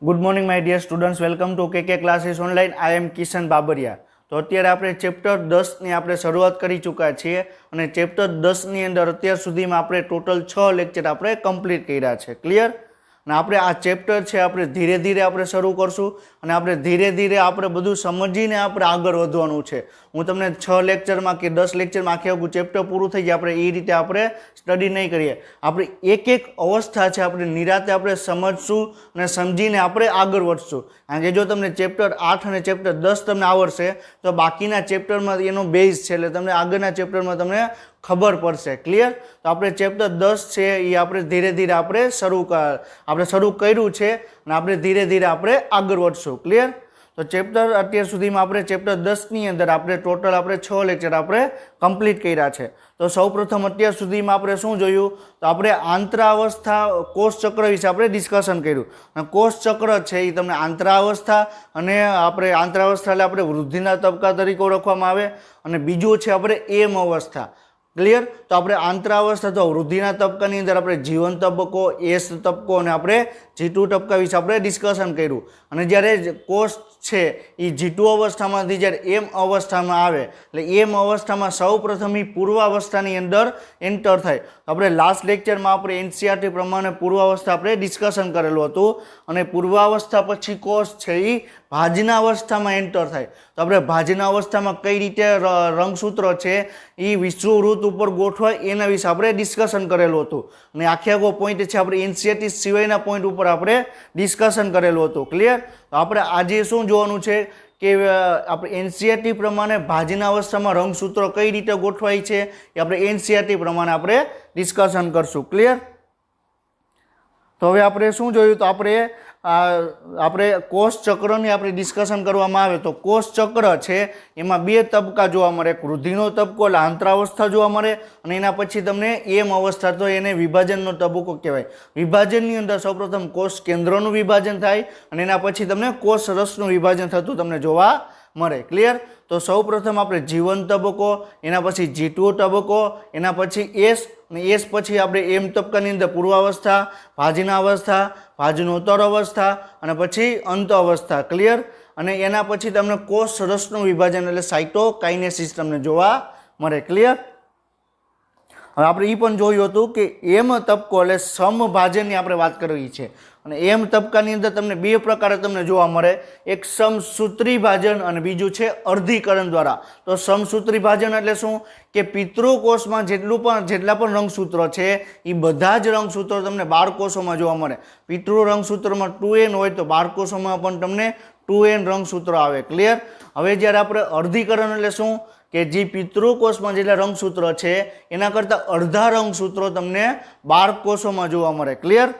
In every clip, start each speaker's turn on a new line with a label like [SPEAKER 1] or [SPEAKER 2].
[SPEAKER 1] Good morning my dear students, welcome to K classes online. I am Kishan Babariya. તો અત્યારે આપણે chapter 10ની આપણે શરૂઆત કરી ચૂક્યા છીએ અને ચેપ્ટર 10ની અંદર અત્યાર સુધીમાં આપણે ટોટલ 6 લેક્ચર આપણે કમ્પ્લીટ કર્યા છે. ક્લિયર? અને આપણે આ ચેપ્ટર છે આપણે ધીરે ધીરે આપણે શરૂ કરશું અને આપણે ધીરે ધીરે આપણે બધું સમજીને આપણે આગળ વધવાનું છે. હું તમને 6 લેક્ચરમાં કે 10 લેક્ચરમાં આખું ચેપ્ટર પૂરું થઈ જાય આપણે એ રીતે આપણે સ્ટડી નહીં કરીએ. આપણે એક એક અવસ્થા છે આપણે નિરાતે આપણે સમજશું અને સમજીને આપણે આગળ વધશું. કારણ કે જો તમને ચેપ્ટર 8 અને ચેપ્ટર 10 તમને આવડશે તો બાકીના ચેપ્ટરમાં એનો બેઝ છે એટલે તમને આગળના ચેપ્ટરમાં તમને ખબર પડશે. ક્લિયર? તો આપણે ચેપ્ટર 10 છે એ આપણે ધીરે ધીરે આપણે શરૂ કર્યું છે અને આપણે ધીરે ધીરે આપણે આગળ વધશું. ક્લિયર? તો ચેપ્ટર અત્યાર સુધીમાં આપણે ચેપ્ટર 10ની અંદર આપણે ટોટલ આપણે 6 લેક્ચર આપણે કમ્પ્લીટ કર્યા છે. તો સૌપ્રથમ અત્યાર સુધીમાં આપણે શું જોયું? તો આપણે આંતરાવસ્થા કોષ ચક્ર વિશે આપણે ડિસ્કશન કર્યું. અને કોષ ચક્ર છે એ તમને આંતરાવસ્થા અને આપણે આંતરાવસ્થા એટલે આપણે વૃદ્ધિના તબક્કા તરીકે ઓળખવામાં આવે અને બીજું છે આપણે એમ અવસ્થા. ક્લિયર? તો આપણે આંતરાવસ્થા તો વૃદ્ધિના તબક્કાની અંદર આપણે જીવન તબક્કો, એસ તબક્કો અને આપણે G2 તબક્કા વિશે આપણે ડિસ્કશન કર્યું. અને જ્યારે કોષ છે એ G2 અવસ્થામાંથી જ્યારે એમ અવસ્થામાં આવે એટલે એમ અવસ્થામાં સૌ પ્રથમ એ પૂર્વાવસ્થાની અંદર એન્ટર થાય. આપણે લાસ્ટ લેક્ચરમાં આપણે એનસીઆરટી પ્રમાણે પૂર્વાવસ્થા આપણે ડિસ્કશન કરેલું હતું અને પૂર્વાવસ્થા પછી કોષ છે એ ભાજના અવસ્થામાં એન્ટર થાય. તો આપણે ભાજના અવસ્થામાં કઈ રીતે રંગસૂત્રો છે એ વિષુવવૃત્ત ઉપર ગોઠવાય એના વિશે આપણે ડિસ્કશન કરેલું હતું અને આખો પોઈન્ટ છે આપણે એનસીઆરટી સિવાયના પોઈન્ટ ઉપર આપણે ડિસ્કશન કરેલું હતું. ક્લિયર? તો આપણે આજે શું જોવાનું છે કે આપણે એનસીઆરટી પ્રમાણે ભાજના અવસ્થામાં રંગસૂત્રો કઈ રીતે ગોઠવાય છે એ આપણે એનસીઆરટી પ્રમાણે આપણે ડિસ્કશન કરશું. ક્લિયર? તો હવે આપણે શું જોયું? તો આપણે કોષ ચક્રની આપણે ડિસ્કશન કરવામાં આવે તો કોષ ચક્ર છે એમાં 2 તબક્કા જોવા મળે. એક વૃદ્ધિનો તબક્કો એટલે આંતરાવસ્થા જોવા મળે અને એના પછી તમને એમ અવસ્થા તો એને વિભાજનનો તબક્કો કહેવાય. વિભાજનની અંદર સૌપ્રથમ કોષ કેન્દ્રનું વિભાજન થાય અને એના પછી તમને કોષ રસનું વિભાજન થતું તમને જોવા મળે. ક્લિયર? તો સૌપ્રથમ આપણે જીવન તબક્કો, એના પછી G2 તબક્કો, એના પછી એસ અને એસ પછી આપણે એમ તબક્કાની અંદર પૂર્વાવસ્થા, ભાજના અવસ્થા, ભાજનોત્તર અવસ્થા અને પછી અંત અવસ્થા. ક્લિયર? અને એના પછી તમને કોષ રસનું વિભાજન એટલે સાઇટોકાઇનેસિસ તમને જોવા મળે. ક્લિયર? હવે આપણે એ પણ જોયું હતું કે એમ તબક્કો એટલે સમભાજનની આપણે વાત કરવી છે અને એમ તબક્કાની અંદર તમને 2 પ્રકારે તમને જોવા મળે. એક સમસૂત્રી ભાજન અને બીજું છે અર્ધીકરણ દ્વારા. તો સમસૂત્રી ભાજન એટલે શું કે પિતૃકોષમાં જેટલા પણ રંગસૂત્રો છે એ બધા જ રંગસૂત્રો તમને બાળકોષોમાં જોવા મળે. પિતૃ રંગસૂત્રમાં 2n હોય તો બાળકોષોમાં પણ તમને 2n રંગસૂત્રો આવે. ક્લિયર? હવે જ્યારે આપણે અર્ધીકરણ એટલે શું કે જે પિતૃકોષમાં જેટલા રંગસૂત્રો છે એના કરતાં અડધા રંગસૂત્રો તમને બાળકોષોમાં જોવા મળે. ક્લિયર?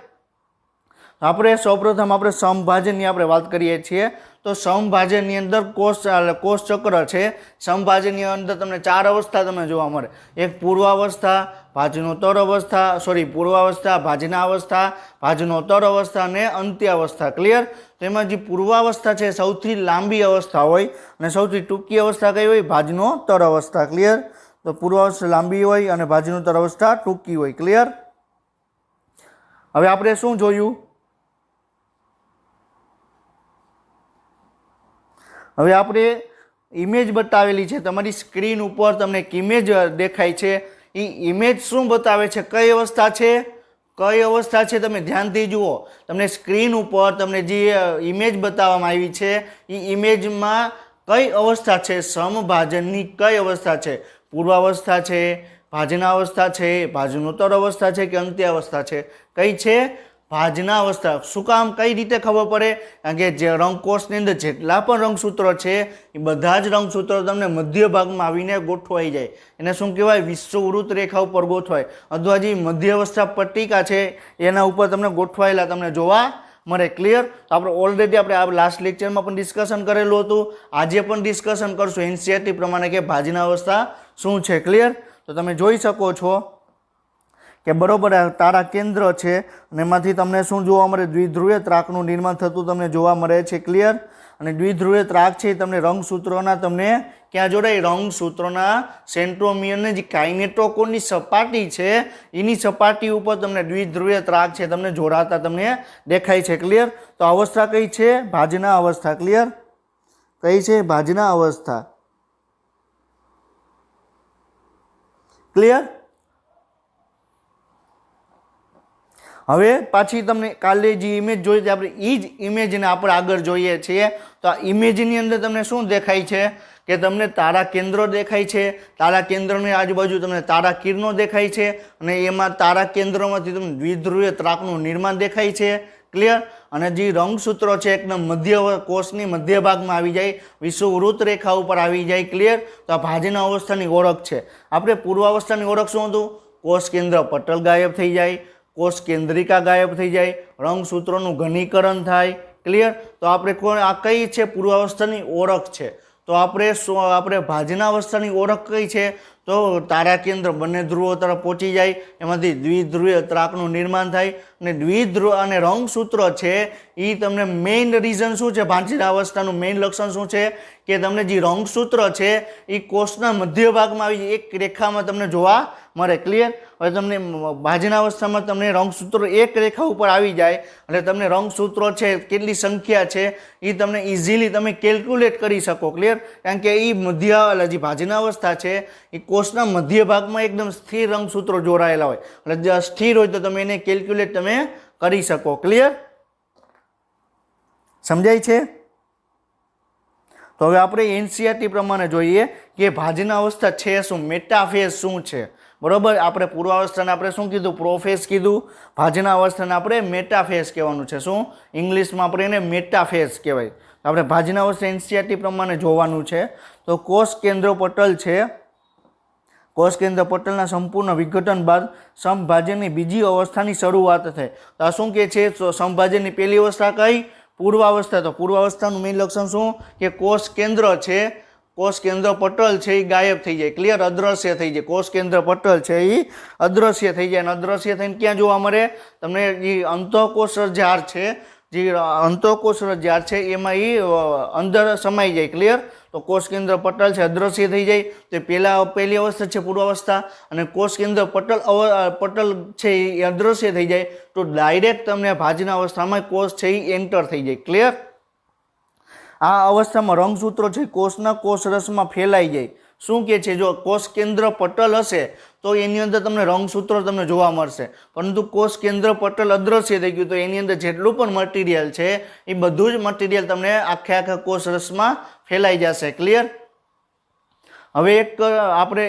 [SPEAKER 1] આપણે સૌપ્રથમ આપણે સમભાજનની આપણે વાત કરીએ છીએ. તો સમભાજનની અંદર કોષ ચક્ર છે. સમભાજનની અંદર તમને 4 અવસ્થા તમને જોવા મળે. એક પૂર્વાવસ્થા, ભાજનોત્તર અવસ્થા, પૂર્વાવસ્થા, ભાજના અવસ્થા, ભાજનોત્તર અવસ્થા અને અંત્યાવસ્થા. ક્લિયર? તેમાં જે પૂર્વાવસ્થા છે સૌથી લાંબી અવસ્થા હોય અને સૌથી ટૂંકી અવસ્થા કઈ હોય? ભાજનોત્તર અવસ્થા. ક્લિયર? તો પૂર્વાવસ્થા લાંબી હોય અને ભાજનોત્તર અવસ્થા ટૂંકી હોય. ક્લિયર? હવે આપણે શું જોયું? હવે આપણે ઇમેજ બતાવેલી છે તમારી સ્ક્રીન ઉપર, તમને એક ઇમેજ દેખાય છે. એ ઇમેજ શું બતાવે છે? કઈ અવસ્થા છે? કઈ અવસ્થા છે? તમે ધ્યાનથી જુઓ. તમને સ્ક્રીન ઉપર તમને જે ઇમેજ બતાવવામાં આવી છે એ ઇમેજમાં કઈ અવસ્થા છે? સમભાજનની કઈ અવસ્થા છે? પૂર્વાવસ્થા છે, ભાજના અવસ્થા છે, ભાજનોત્તર અવસ્થા છે કે અંત્યાવસ્થા છે? કઈ છે? ભાજના અવસ્થા. શું કામ? કઈ રીતે ખબર પડે? કારણ કે જે રંગકોષની અંદર જેટલા પણ રંગસૂત્રો છે એ બધા જ રંગસૂત્રો તમને મધ્ય ભાગમાં આવીને ગોઠવાઈ જાય. એને શું કહેવાય? વિષુવવૃત્ત રેખા ઉપર ગોઠવાય અથવા જે મધ્ય અવસ્થા પટ્ટિકા છે એના ઉપર તમને ગોઠવાયેલા તમને જોવા મળે. ક્લિયર? તો આપણે ઓલરેડી આપણે લાસ્ટ લેક્ચરમાં પણ ડિસ્કશન કરેલું હતું, આજે પણ ડિસ્કશન કરશું એનસીઆરટી પ્રમાણે કે ભાજના અવસ્થા શું છે. ક્લિયર? તો તમે જોઈ શકો છો કે બરોબર તારા કેન્દ્ર છે અને એમાંથી તમને શું જોવા મળે? દ્વિધ્રુવીય ત્રાકનું નિર્માણ થતું તમને જોવા મળે છે. ક્લિયર? અને દ્વિધ્રુવીય ત્રાક છે એ તમને રંગસૂત્રોના તમને ક્યાં જોડાય? રંગસૂત્રોના સેન્ટ્રોમિયરની જે કાઇનેટોકોરની સપાટી છે એની સપાટી ઉપર તમને દ્વિધ્રુવીય ત્રાક છે તમને જોડાતા તમને દેખાય છે. ક્લિયર? તો અવસ્થા કઈ છે? ભાજના અવસ્થા. ક્લિયર? કઈ છે? ભાજના અવસ્થા. ક્લિયર? હવે પાછી તમને કાલે જે ઇમેજ જોઈ હતી આપણે એ જ ઇમેજને આપણે આગળ જોઈએ છીએ. તો આ ઇમેજની અંદર તમને શું દેખાય છે કે તમને તારા કેન્દ્રો દેખાય છે. તારા કેન્દ્રની આજુબાજુ તમને તારા કિરણો દેખાય છે અને એમાં તારા કેન્દ્રોમાંથી તમને દ્વિધ્રુવીય ત્રાકનું નિર્માણ દેખાય છે. ક્લિયર? અને જે રંગસૂત્રો છે એકદમ મધ્ય કોષની મધ્ય ભાગમાં આવી જાય, વિષુવવૃત્ત રેખા ઉપર આવી જાય. ક્લિયર? તો આ ભાજના અવસ્થાની ઓળખ છે. આપણે પૂર્વાવસ્થાની ઓળખ શું હતું? કોષ કેન્દ્ર પટલ ગાયબ થઈ જાય, કોષ કેન્દ્રિકા ગાયબ થઈ જાય, રંગસૂત્રોનું ઘનીકરણ થાય. ક્લિયર? તો આપણે આ કઈ છે? પૂર્વાવસ્થાની ઓળખ છે. તો આપણે ભાજના અવસ્થાની ઓળખ કઈ છે? તો તારા કેન્દ્ર બંને ધ્રુવો તરફ પહોંચી જાય, એમાંથી દ્વિધ્રુવીય ત્રાકનું નિર્માણ થાય અને દ્વિધ્રુવ અને રંગસૂત્રો છે એ તમને મેઇન રીઝન શું છે? ભાજના અવસ્થાનું મેઇન લક્ષણ શું છે કે તમને જે રંગસૂત્ર છે એ કોષના મધ્ય ભાગમાં આવી જાય, એક રેખામાં તમને જોવા મળે. ક્લિયર? હવે તમને ભાજના અવસ્થામાં તમને રંગસૂત્રો એક રેખા ઉપર આવી જાય એટલે તમને રંગસૂત્રો છે કેટલી સંખ્યા છે એ તમને ઇઝીલી તમે કેલ્ક્યુલેટ કરી શકો. ક્લિયર? કારણ કે એ જે ભાજના અવસ્થા છે એ કોષના મધ્ય ભાગમાં એકદમ સ્થિર રંગસૂત્રો જોડાયેલા હોય એટલે સ્થિર હોય તો તમે એને કેલ્ક્યુલેટ તમે કરી શકો. ક્લિયર? સમજાય છે? તો હવે આપણે એનસીઆરટી પ્રમાણે જોઈએ કે ભાજના અવસ્થા છે શું, મેટાફેઝ શું છે. બરોબર? આપણે પૂર્વાવસ્થાને આપણે શું કીધું? પ્રોફેઝ કીધું. ભાજના અવસ્થાને આપણે મેટાફેઝ કહેવાનું છે. શું? ઇંગ્લિશમાં આપણે એને મેટાફેઝ કહેવાય. આપણે ભાજના અવસ્થા એનસીઆરટી પ્રમાણે જોવાનું છે. તો કોષ કેન્દ્ર પટલ છે, કોષ કેન્દ્ર પટલના સંપૂર્ણ વિઘટન બાદ સમભાજનની બીજી અવસ્થાની શરૂઆત થાય. તો આ શું કહે છે? સમભાજનની પહેલી અવસ્થા કઈ? પૂર્વાવસ્થા. તો પૂર્વાવસ્થાનું મેઇન લક્ષણ શું કે કોષ કેન્દ્ર છે, કોષ કેન્દ્ર પટલ છે એ ગાયબ થઈ જાય. ક્લિયર? અદ્રશ્ય થઈ જાય. કોષ કેન્દ્ર પટલ છે એ અદ્રશ્ય થઈ જાય અને અદ્રશ્ય થઈને ક્યાં જોવા મળે? તમને જે અંતઃકોષ રજ્જાર છે, જે અંતઃકોષ રજ્જાર છે એમાં એ અંદર સમાઈ જાય. ક્લિયર? તો કોષ કેન્દ્ર પટલ છે અદ્રશ્ય થઈ જાય. તો પહેલી અવસ્થા છે પૂર્વાવસ્થા અને કોષ કેન્દ્ર પટલ છે એ અદ્રશ્ય થઈ જાય તો ડાયરેક્ટ તમને ભાજના અવસ્થામાં કોષ છે એ એન્ટર થઈ જાય. ક્લિયર? આ અવસ્થામાં રંગસૂત્રો છે કોષના કોષરસમાં ફેલાઈ જાય. શું કે છે? જો કોષ કેન્દ્ર પટલ હશે તો એની અંદર તમને રંગસૂત્રો તમને જોવા મળશે, પરંતુ કોષ કેન્દ્ર પટલ અદ્રશ્ય થઈ ગયું તો એની અંદર જેટલું પણ મટીરિયલ છે એ બધું જ મટીરિયલ તમને આખા કોષરસમાં ફેલાઈ જશે. ક્લિયર? હવે એક આપણે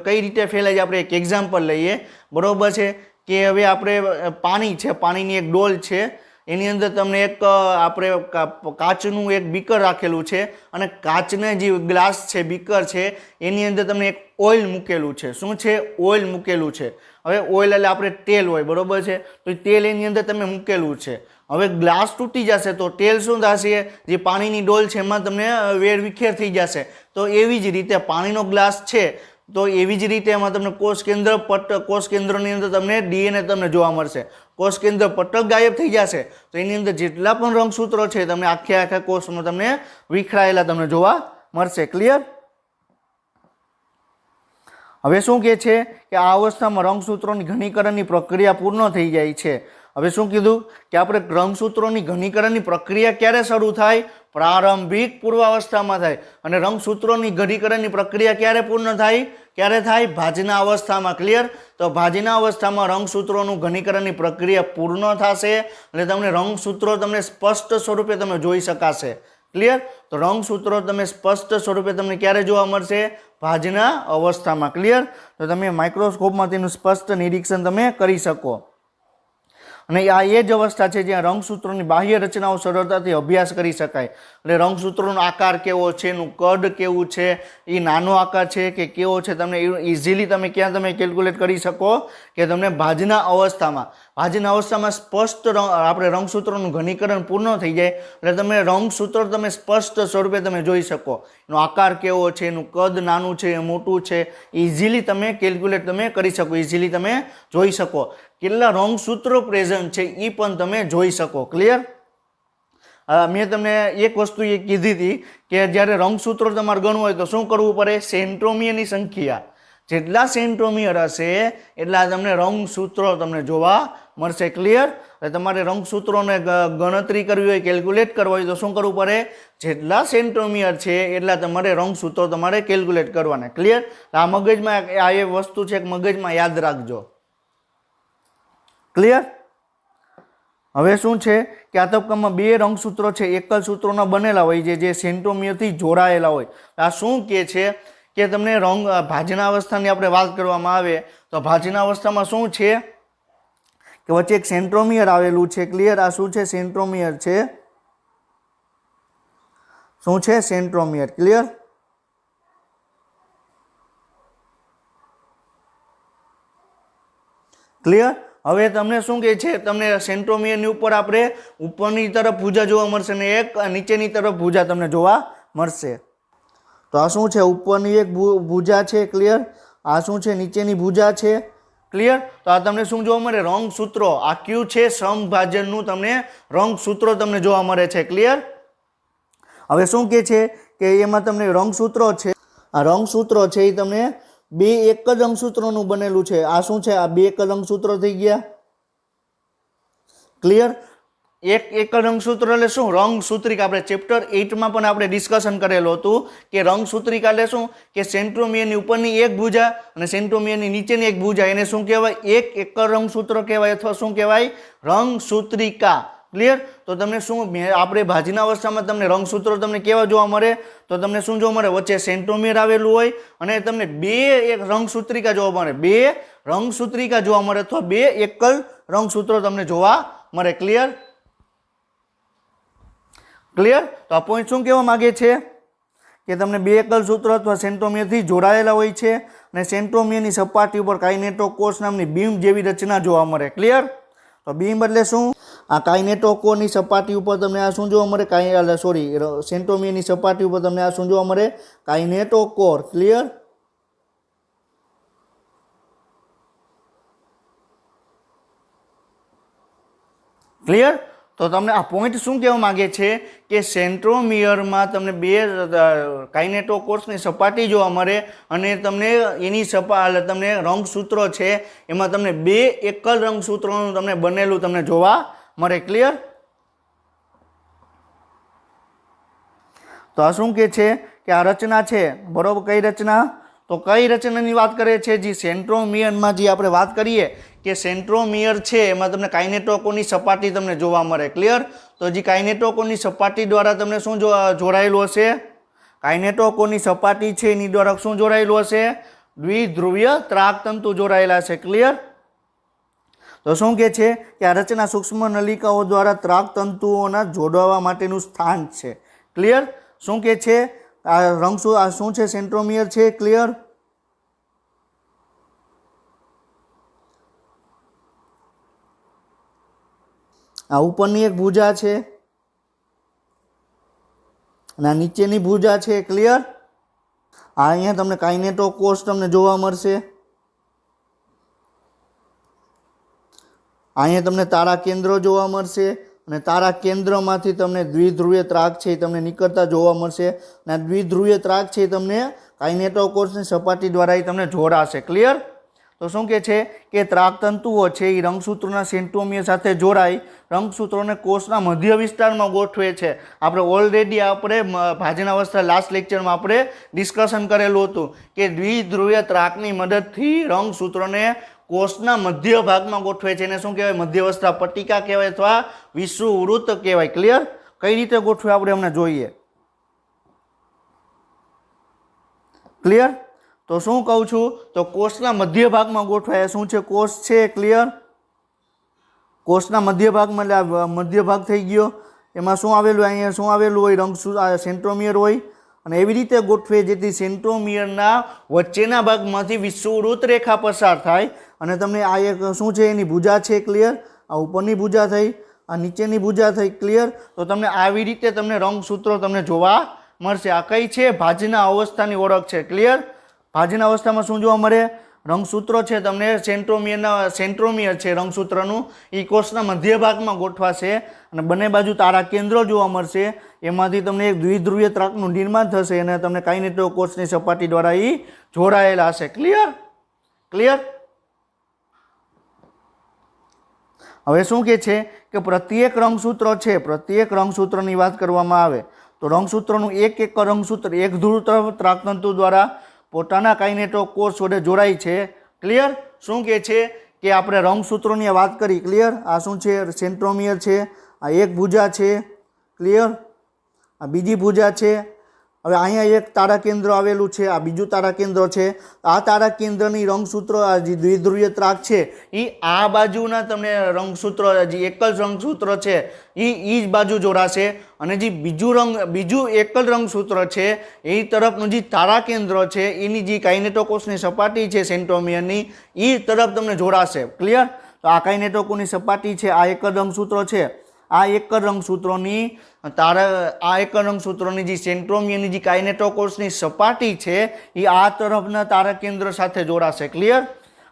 [SPEAKER 1] કઈ રીતે ફેલાય છે આપણે એક એક્ઝામ્પલ લઈએ. બરોબર છે કે હવે આપણે પાણી છે, પાણીની એક ડોલ છે, એની અંદર તમને એક આપણે કાચનું એક બીકર રાખેલું છે અને કાચના જે ગ્લાસ છે, બીકર છે એની અંદર તમને એક ઓઇલ મૂકેલું છે. શું છે? ઓઇલ મૂકેલું છે. હવે ઓઇલ એટલે આપણે તેલ હોય. બરોબર છે? તો તેલ એની અંદર તમે મૂકેલું છે. હવે ગ્લાસ તૂટી જશે તો તેલ શું થશે? જે પાણીની ડોલ છે એમાં તમને વેરવિખેર થઈ જશે. તો એવી જ રીતે પાણીનો ગ્લાસ છે તો એવી જ રીતે એમાં તમને કોષ કેન્દ્રની અંદર તમને ડીએનએ તમને જોવા મળશે. કોષ કેન્દ્ર પટલ ગાયબ થઈ જશે તો એની અંદર જેટલા પણ રંગસૂત્રો છે તમને આખા કોષમાં તમને વિખરાયેલા તમને જોવા મળશે. ક્લિયર? હવે શું કહે છે કે આ અવસ્થામાં રંગસૂત્રોની ઘનીકરણની પ્રક્રિયા પૂર્ણ થઈ જાય છે. હવે શું કીધું કે આપણે રંગસૂત્રોની ઘનીકરણની પ્રક્રિયા ક્યારે શરૂ થાય? પ્રારંભિક પૂર્વાવસ્થામાં થાય. અને રંગસૂત્રોની ઘનીકરણની પ્રક્રિયા ક્યારે પૂર્ણ થાય? ક્યારે થાય? ભાજના અવસ્થામાં. ક્લિયર? તો ભાજના અવસ્થામાં રંગસૂત્રોનું ઘનીકરણની પ્રક્રિયા પૂર્ણ થશે એટલે તમને રંગસૂત્રો તમને સ્પષ્ટ સ્વરૂપે તમે જોઈ શકાશે. ક્લિયર? તો રંગસૂત્રો તમે સ્પષ્ટ સ્વરૂપે તમને ક્યારે જોવા મળશે? ભાજના અવસ્થામાં. ક્લિયર? તો તમે માઇક્રોસ્કોપમાં તેનું સ્પષ્ટ નિરીક્ષણ તમે કરી શકો. અને આ એ જ અવસ્થા છે જ્યાં રંગસૂત્રોની બાહ્ય રચનાઓ સરળતાથી અભ્યાસ કરી શકાય. એટલે રંગસૂત્રોનો આકાર કેવો છે, એનું કદ કેવું છે, એ નાનો આકાર છે કે કેવો છે, તમને ઇઝીલી તમે ક્યાં તમે કેલ્ક્યુલેટ કરી શકો કે તમને ભાજના અવસ્થામાં સ્પષ્ટ આપણે રંગસૂત્રોનું ઘનીકરણ પૂર્ણ થઈ જાય એટલે તમે રંગસૂત્રો તમે સ્પષ્ટ સ્વરૂપે તમે જોઈ શકો. એનો આકાર કેવો છે, એનું કદ નાનું છે, મોટું છે, ઇઝીલી તમે કેલ્ક્યુલેટ તમે કરી શકો, ઇઝીલી તમે જોઈ શકો. કેટલા રંગસૂત્રો પ્રેઝન્ટ છે એ પણ તમે જોઈ શકો. ક્લિયર? મેં તમને એક વસ્તુ એ કીધી હતી કે જ્યારે રંગસૂત્રો તમારે ગણવું હોય તો શું કરવું પડે? સેન્ટ્રોમિયરની સંખ્યા, જેટલા સેન્ટ્રોમિયર હશે એટલા તમને રંગસૂત્રો તમને જોવા મળશે. ક્લિયર? તમારે રંગસૂત્રોને ગણતરી કરવી હોય, કેલ્ક્યુલેટ કરવા હોય તો શું કરવું પડે? જેટલા સેન્ટ્રોમિયર છે એટલા તમારે રંગસૂત્રો તમારે કેલ્ક્યુલેટ કરવાના. ક્લિયર? આ મગજમાં આ એ વસ્તુ છે કે મગજમાં યાદ રાખજો. ક્લિયર? હવે શું છે કે આ તબક્કામાં બે રંગસૂત્રો છે એકલ સૂત્રોના બનેલા હોય છે જે સેન્ટ્રોમિયરથી જોડાયેલા હોય. આ શું કહે છે કે તમને ભાજના અવસ્થાની આપણે વાત કરવામાં આવે તો ભાજના અવસ્થામાં શું છે કે વચ્ચે એક સેન્ટ્રોમિયર આવેલું છે. ક્લિયર? આ શું છે? સેન્ટ્રોમિયર છે. શું છે? સેન્ટ્રોમિયર. ક્લિયર? ક્લિયર? હવે તમને શું કહે છે? તમને સેન્ટ્રોમિયરની ઉપર આપણે ઉપરની તરફ ભુજા જોવા મળશે અને એક નીચેની તરફ ભુજા તમને જોવા મળશે. તો આ શું છે? ઉપરની એક ભુજા છે. ક્લિયર? આ શું છે? નીચેની ભુજા છે. ક્લિયર? તો આ તમને શું જોવા મળે? રંગસૂત્રો. આ કયું છે? સમભાજનનું તમને રંગસૂત્રો તમને જોવા મળે છે. ક્લિયર? હવે શું કહે છે કે એમાં તમને રંગસૂત્રો છે. આ રંગસૂત્રો છે એ તમને બે એક જ રંગસૂત્રોનું બનેલું છે. આ શું છે? આ બે એક જ રંગસૂત્રો થઈ ગયા. ક્લિયર? એક રંગસૂત્ર એટલે શું? રંગસૂત્રિકા. આપણે ચેપ્ટર 8માં પણ આપણે ડિસ્કશન કરેલું હતું કે રંગસૂત્રિકા એટલે શું કે સેન્ટ્રોમિયરની ઉપરની એક ભુજા અને સેન્ટ્રોમિયરની નીચેની એક ભુજા, એને શું કહેવાય? એક રંગસૂત્ર કહેવાય અથવા શું કહેવાય? રંગસૂત્રિકા. ક્લિયર? તો તમને શું આપણે ભાજના અવસ્થામાં તમને રંગસૂત્રો તમને કેવા જોવા મળે? તો તમને શું જોવા મળે? વચ્ચે સેન્ટ્રોમિયર આવેલું હોય અને તમને બે એક રંગસૂત્રિકા જોવા મળે. બે રંગસૂત્રિકા જોવા મળે અથવા બે એકલ રંગસૂત્રો તમને જોવા મળે. ક્લિયર? ક્લિયર? તો આ પોઈન્ટ શું કહેવા માંગે છે કે તમને બે એકલ સૂત્રો અથવા સેન્ટ્રોમિયરથી જોડાયેલા હોય છે અને સેન્ટ્રોમિયરની સપાટી ઉપર કાઇનેટોકોર્સ નામની બીમ જેવી રચના જોવા મળે. ક્લિયર? તો બીમ એટલે શું? આ કાઇનેટોકોરની સપાટી ઉપર તમને આ શું જોવા મળે? સેન્ટ્રોમિયરની સપાટી ઉપર તમને આ શું જોવા મળે? કાઇનેટોકોર. ક્લિયર? ક્લિયર? તો તમને આ પોઈન્ટ શું કહેવા માંગે છે કે સેન્ટ્રોમિયરમાં તમને બે કાઇનેટોકોર્સની સપાટી જોવા મળે અને તમને એની તમને રંગસૂત્રો છે એમાં તમને બે એકલ રંગસૂત્રોનું તમને બનેલું તમને જોવા મળે. ક્લિયર? તો આ શું કહે છે કે આ રચના છે બરોબર. કઈ રચના? તો કઈ રચનાની વાત કરે છે? જે સેન્ટ્રોમિયરમાં જે આપણે વાત કરીએ કે સેન્ટ્રોમિયર છે એમાં તમને કાઇનેટોકોરની સપાટી તમને જોવા મળે. ક્લિયર? તો જે કાઇનેટોકોરની સપાટી દ્વારા તમને શું જોડાયેલું હશે? કાઇનેટોકોરની સપાટી છે એની દ્વારા શું જોડાયેલું હશે? દ્વિધ્રુવીય ત્રાકતંતુ જોડાયેલા છે. ક્લિયર? તો શું કહે છે કે આ રચના સૂક્ષ્મ નલિકાઓ દ્વારા ત્રાકતંતુઓના જોડવા માટેનું સ્થાન છે. ક્લિયર? શું કહે છે? આ શું છે? સેન્ટ્રોમિયર છે. ક્લિયર? આ ઉપરની એક ભુજા છે અને આ નીચેની ભુજા છે. ક્લિયર? આ અહીંયા તમને કાઇનેટોકોર્સ તમને જોવા મળશે. અહીંયા તમને તારા કેન્દ્રો જોવા મળશે અને તારા કેન્દ્રમાંથી તમને દ્વિધ્રુવીય ત્રાક છે એ તમને નીકળતા જોવા મળશે અને આ દ્વિધ્રુવીય ત્રાક છે એ તમને કાઇનેટોકોર્સની સપાટી દ્વારા એ તમને જોડાશે. ક્લિયર? તો શું કહે છે કે ત્રાકતંતુઓ છે એ રંગસૂત્રોના સેન્ટ્રોમિયર સાથે જોડાઈ રંગસૂત્રોને કોષના મધ્ય વિસ્તારમાં ગોઠવે છે. આપણે ઓલરેડી આપણે ભાજના અવસ્થા લાસ્ટ લેક્ચરમાં આપણે ડિસ્કશન કરેલું હતું કે દ્વિધ્રુવીય ત્રાકની મદદથી રંગસૂત્રોને કોષના મધ્ય ભાગમાં ગોઠવે છે. એને શું કહેવાય? મધ્યવસ્થા પટ્ટિકા કહેવાય અથવા વિષુવવૃત્ત કહેવાય. ક્લિયર? કઈ રીતે ગોઠવે આપણે હમણાં જોઈએ. ક્લિયર? તો શું કહું છું? તો કોષના મધ્ય ભાગમાં ગોઠવાય. શું છે? કોષ છે. ક્લિયર? કોષના મધ્ય ભાગમાં એટલે મધ્ય ભાગ થઈ ગયો. એમાં શું આવેલું? અહીંયા શું આવેલું હોય? સેન્ટ્રોમિયર હોય અને એવી રીતે ગોઠવે જેથી સેન્ટ્રોમિયરના વચ્ચેના ભાગમાંથી વિષુવવૃત્ત રેખા પસાર થાય અને તમને આ એક શું છે? એની ભુજા છે. ક્લિયર? આ ઉપરની ભુજા થઈ, આ નીચેની ભુજા થઈ. ક્લિયર? તો તમને આવી રીતે તમને રંગસૂત્રો તમને જોવા મળશે. આ કઈ છે? ભાજના અવસ્થાની ઓળખ છે. ક્લિયર? ભાજના અવસ્થામાં શું જોવા મળે? રંગસૂત્રો છે તમને સેન્ટ્રોમિયર છે રંગસૂત્રનું, એ કોષના મધ્ય ભાગમાં ગોઠવાશે અને બંને બાજુ તારા કેન્દ્રો જોવા મળશે. એમાંથી તમને એક દ્વિધ્રુવીય ત્રાકનું નિર્માણ થશે અને તમને કાઇનેટોકોર્સની સપાટી દ્વારા એ જોડાયેલા હશે. ક્લિયર. હવે શું કહે છે કે પ્રત્યેક રંગસૂત્ર છે, પ્રત્યેક રંગસૂત્રની વાત કરવામાં આવે તો રંગસૂત્રનું એક રંગસૂત્ર એક ધ્રુવ ત્રાકતંતુ દ્વારા પોતાના કાઇનેટોકોર્સ વડે જોડાય છે. ક્લિયર. શું કહે છે કે આપણે રંગસૂત્રોની વાત કરી. ક્લિયર. આ શું છે? સેન્ટ્રોમિયર છે. આ એક ભુજા છે. ક્લિયર. આ બીજી ભુજા છે. હવે અહીંયા એક તારા કેન્દ્ર આવેલું છે, આ બીજું તારા કેન્દ્ર છે. આ તારા કેન્દ્રની રંગસૂત્ર આ જે દ્વિધ્રુવીય ત્રાક છે એ આ બાજુના તમને રંગસૂત્ર જે એક જ રંગસૂત્ર છે એ જ બાજુ જોડાશે અને જે બીજું એક જ રંગસૂત્ર છે એ તરફનું જે તારા કેન્દ્ર છે એની જે કાઇનેટોકોર્સની સપાટી છે સેન્ટ્રોમિયરની એ તરફ તમને જોડાશે. ક્લિયર. તો આ કાઇનેટોકોરની સપાટી છે, આ એક જ રંગસૂત્ર છે. આ એક જ રંગસૂત્રોની જે સેન્ટ્રોમિયરની જે કાઇનેટોકોર્સની સપાટી છે એ આ તરફના તારા કેન્દ્ર સાથે જોડાશે. ક્લિયર.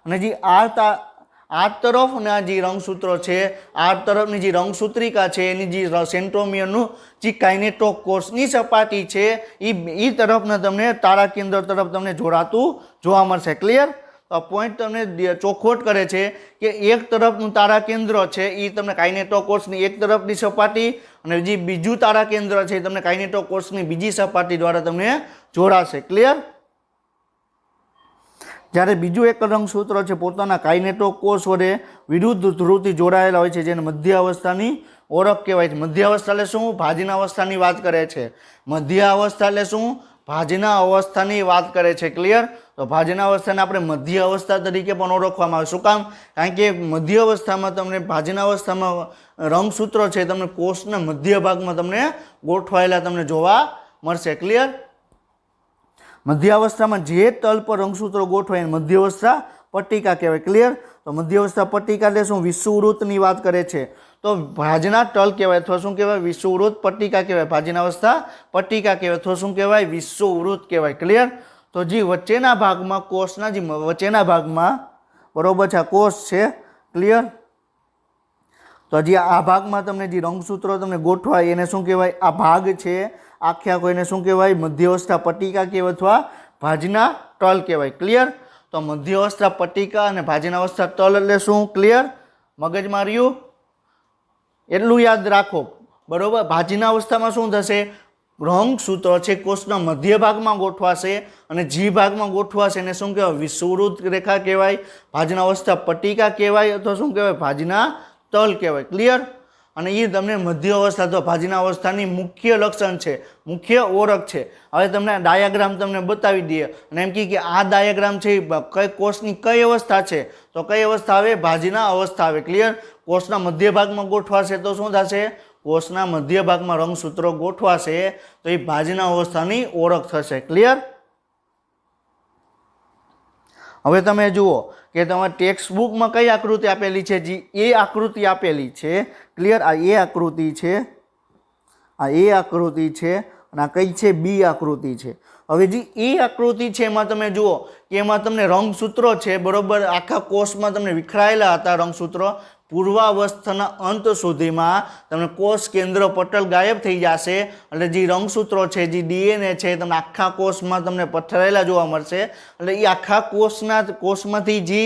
[SPEAKER 1] અને જે આ તરફના જે રંગસૂત્રો છે, આ તરફની જે રંગસૂત્રિકા છે એની જે સેન્ટ્રોમિયરનું જે કાઇનેટોકોર્સની સપાટી છે એ તરફના તમને તારા કેન્દ્ર તરફ તમને જોડાતું જોવા મળશે. ક્લિયર. તો પોઈન્ટ તમને ચોખવટ કરે છે કે એક તરફનું તારા કેન્દ્ર છે એ તમને કાઇનેટોકોર્સની એક તરફની સપાટી અને જે બીજું તારા કેન્દ્ર છે એ તમને કાઇનેટોકોર્સની બીજી સપાટી દ્વારા તમને જોડાશે. ક્લિયર. જ્યારે બીજું એક રંગસૂત્ર છે પોતાના કાઇનેટોકોર્સ વડે વિરુદ્ધ ધ્રુવથી જોડાયેલા હોય છે જેને મધ્ય અવસ્થાની ઓળખ કહેવાય છે. મધ્ય અવસ્થા એટલે શું? ભાજના અવસ્થાની વાત કરે છે. મધ્ય અવસ્થા એટલે શું? ભાજના અવસ્થાની વાત કરે છે. ક્લિયર. તો ભાજના અવસ્થાને આપણે મધ્ય અવસ્થા તરીકે પણ ઓળખવામાં આવે. શું કામ? કારણ કે મધ્ય અવસ્થામાં તમને ભાજના અવસ્થામાં રંગસૂત્રો છે તમને કોષના મધ્ય ભાગમાં તમને ગોઠવાયેલા તમને જોવા મળશે. ક્લિયર. મધ્ય અવસ્થામાં જે તલ પર રંગસૂત્રો ગોઠવાય મધ્ય અવસ્થા પટ્ટિકા કહેવાય. ક્લિયર. તો મધ્ય અવસ્થા પટ્ટિકા એટલે શું? વિષુવવૃત્તની વાત કરે છે. તો ભાજના તલ કહેવાય અથવા શું કહેવાય? વિષુવવૃત્ત પટ્ટિકા કહેવાય. ભાજના અવસ્થા પટ્ટિકા કહેવાય અથવા શું કહેવાય? વિષુવવૃત્ત કહેવાય. ક્લિયર. તો જે વચ્ચેના ભાગમાં કોષના જે વચ્ચેના ભાગમાં બરોબર છે આ કોષ છે. ક્લિયર. તો જે આ ભાગમાં તમને જે રંગસૂત્રો તમને ગોઠવાય એને શું કહેવાય? આ ભાગ છે આખે આખો એને શું કહેવાય? મધ્ય અવસ્થા પટ્ટિકા કહેવાય અથવા ભાજના તલ કહેવાય. ક્લિયર. તો મધ્ય અવસ્થા પટ્ટિકા અને ભાજના અવસ્થા તલ એટલે શું? ક્લિયર. મગજ માર્યું? એટલું યાદ રાખો. બરોબર. ભાજના અવસ્થામાં શું થશે? રંગસૂત્રો છે કોષના મધ્ય ભાગમાં ગોઠવાશે અને જે ભાગમાં ગોઠવાશે એને શું કહેવાય? વિષુવવૃત્ત રેખા કહેવાય, ભાજના અવસ્થા પટ્ટિકા કહેવાય અથવા શું કહેવાય? ભાજના તલ કહેવાય. ક્લિયર. અને એ તમને મધ્ય અવસ્થા અથવા ભાજના અવસ્થાની મુખ્ય લક્ષણ છે, મુખ્ય ઓળખ છે. હવે તમને ડાયાગ્રામ તમને બતાવી દઈએ અને એમ કે આ ડાયાગ્રામ છે કઈ કોષની કઈ અવસ્થા છે તો કઈ અવસ્થા આવે? ભાજના અવસ્થા આવે. ક્લિયર. કોષના મધ્ય ભાગમાં ગોઠવાશે તો શું થશે? કોષના મધ્ય ભાગમાં રંગસૂત્રો ગોઠવાશે તો એ ભાજના અવસ્થાની ઓળખ થશે. ક્લિયર. હવે તમે જુઓ કે તમારા ટેક્સ્ટ બુકમાં કઈ આકૃતિ આપેલી છે? જે એ આકૃતિ આપેલી છે. ક્લિયર. આ એ આકૃતિ છે, આ એ આકૃતિ છે અને આ કઈ છે? બી આકૃતિ છે. હવે જે એ આકૃતિ છે એમાં તમે જુઓ કે એમાં તમને રંગસૂત્રો છે બરોબર આખા કોષમાં તમને વિખરાયેલા હતા રંગસૂત્રો. પૂર્વાવસ્થાના અંત સુધીમાં તમને કોષ કેન્દ્ર પટલ ગાયબ થઈ જશે એટલે જે રંગસૂત્રો છે જે ડીએનએ છે તમને આખા કોષમાં તમને પથરાયેલા જોવા મળશે. એટલે એ આખા કોષમાંથી જે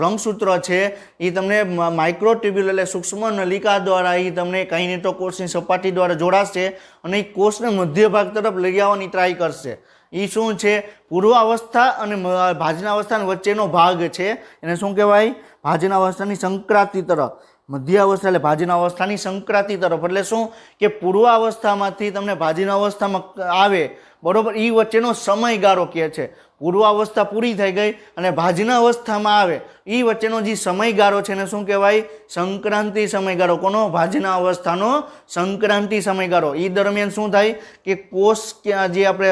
[SPEAKER 1] રંગસૂત્રો છે એ તમને માઇક્રોટ્યુબ્યુલ એટલે સૂક્ષ્મ નલિકા દ્વારા એ તમને કાઇનેટોકોર્સની સપાટી દ્વારા જોડાશે અને એ કોષને મધ્ય ભાગ તરફ લઈ આવવાની ટ્રાય કરશે. એ શું છે? પૂર્વાવસ્થા અને ભાજના અવસ્થા વચ્ચેનો ભાગ છે એને શું કહેવાય? ભાજના અવસ્થાની સંક્રાંતિ તરફ. મધ્ય અવસ્થા એટલે ભાજના અવસ્થાની સંક્રાંતિ તરફ એટલે શું કે પૂર્વાવસ્થામાંથી તમને ભાજના અવસ્થામાં આવે બરોબર એ વચ્ચેનો સમયગાળો કહે છે. પૂર્વાવસ્થા પૂરી થઈ ગઈ અને ભાજના અવસ્થામાં આવે એ વચ્ચેનો જે સમયગાળો છે એને શું કહેવાય? સંક્રાંતિ સમયગાળો. કોનો? ભાજના અવસ્થાનો સંક્રાંતિ સમયગાળો. એ દરમિયાન શું થાય કે કોષ જે આપણે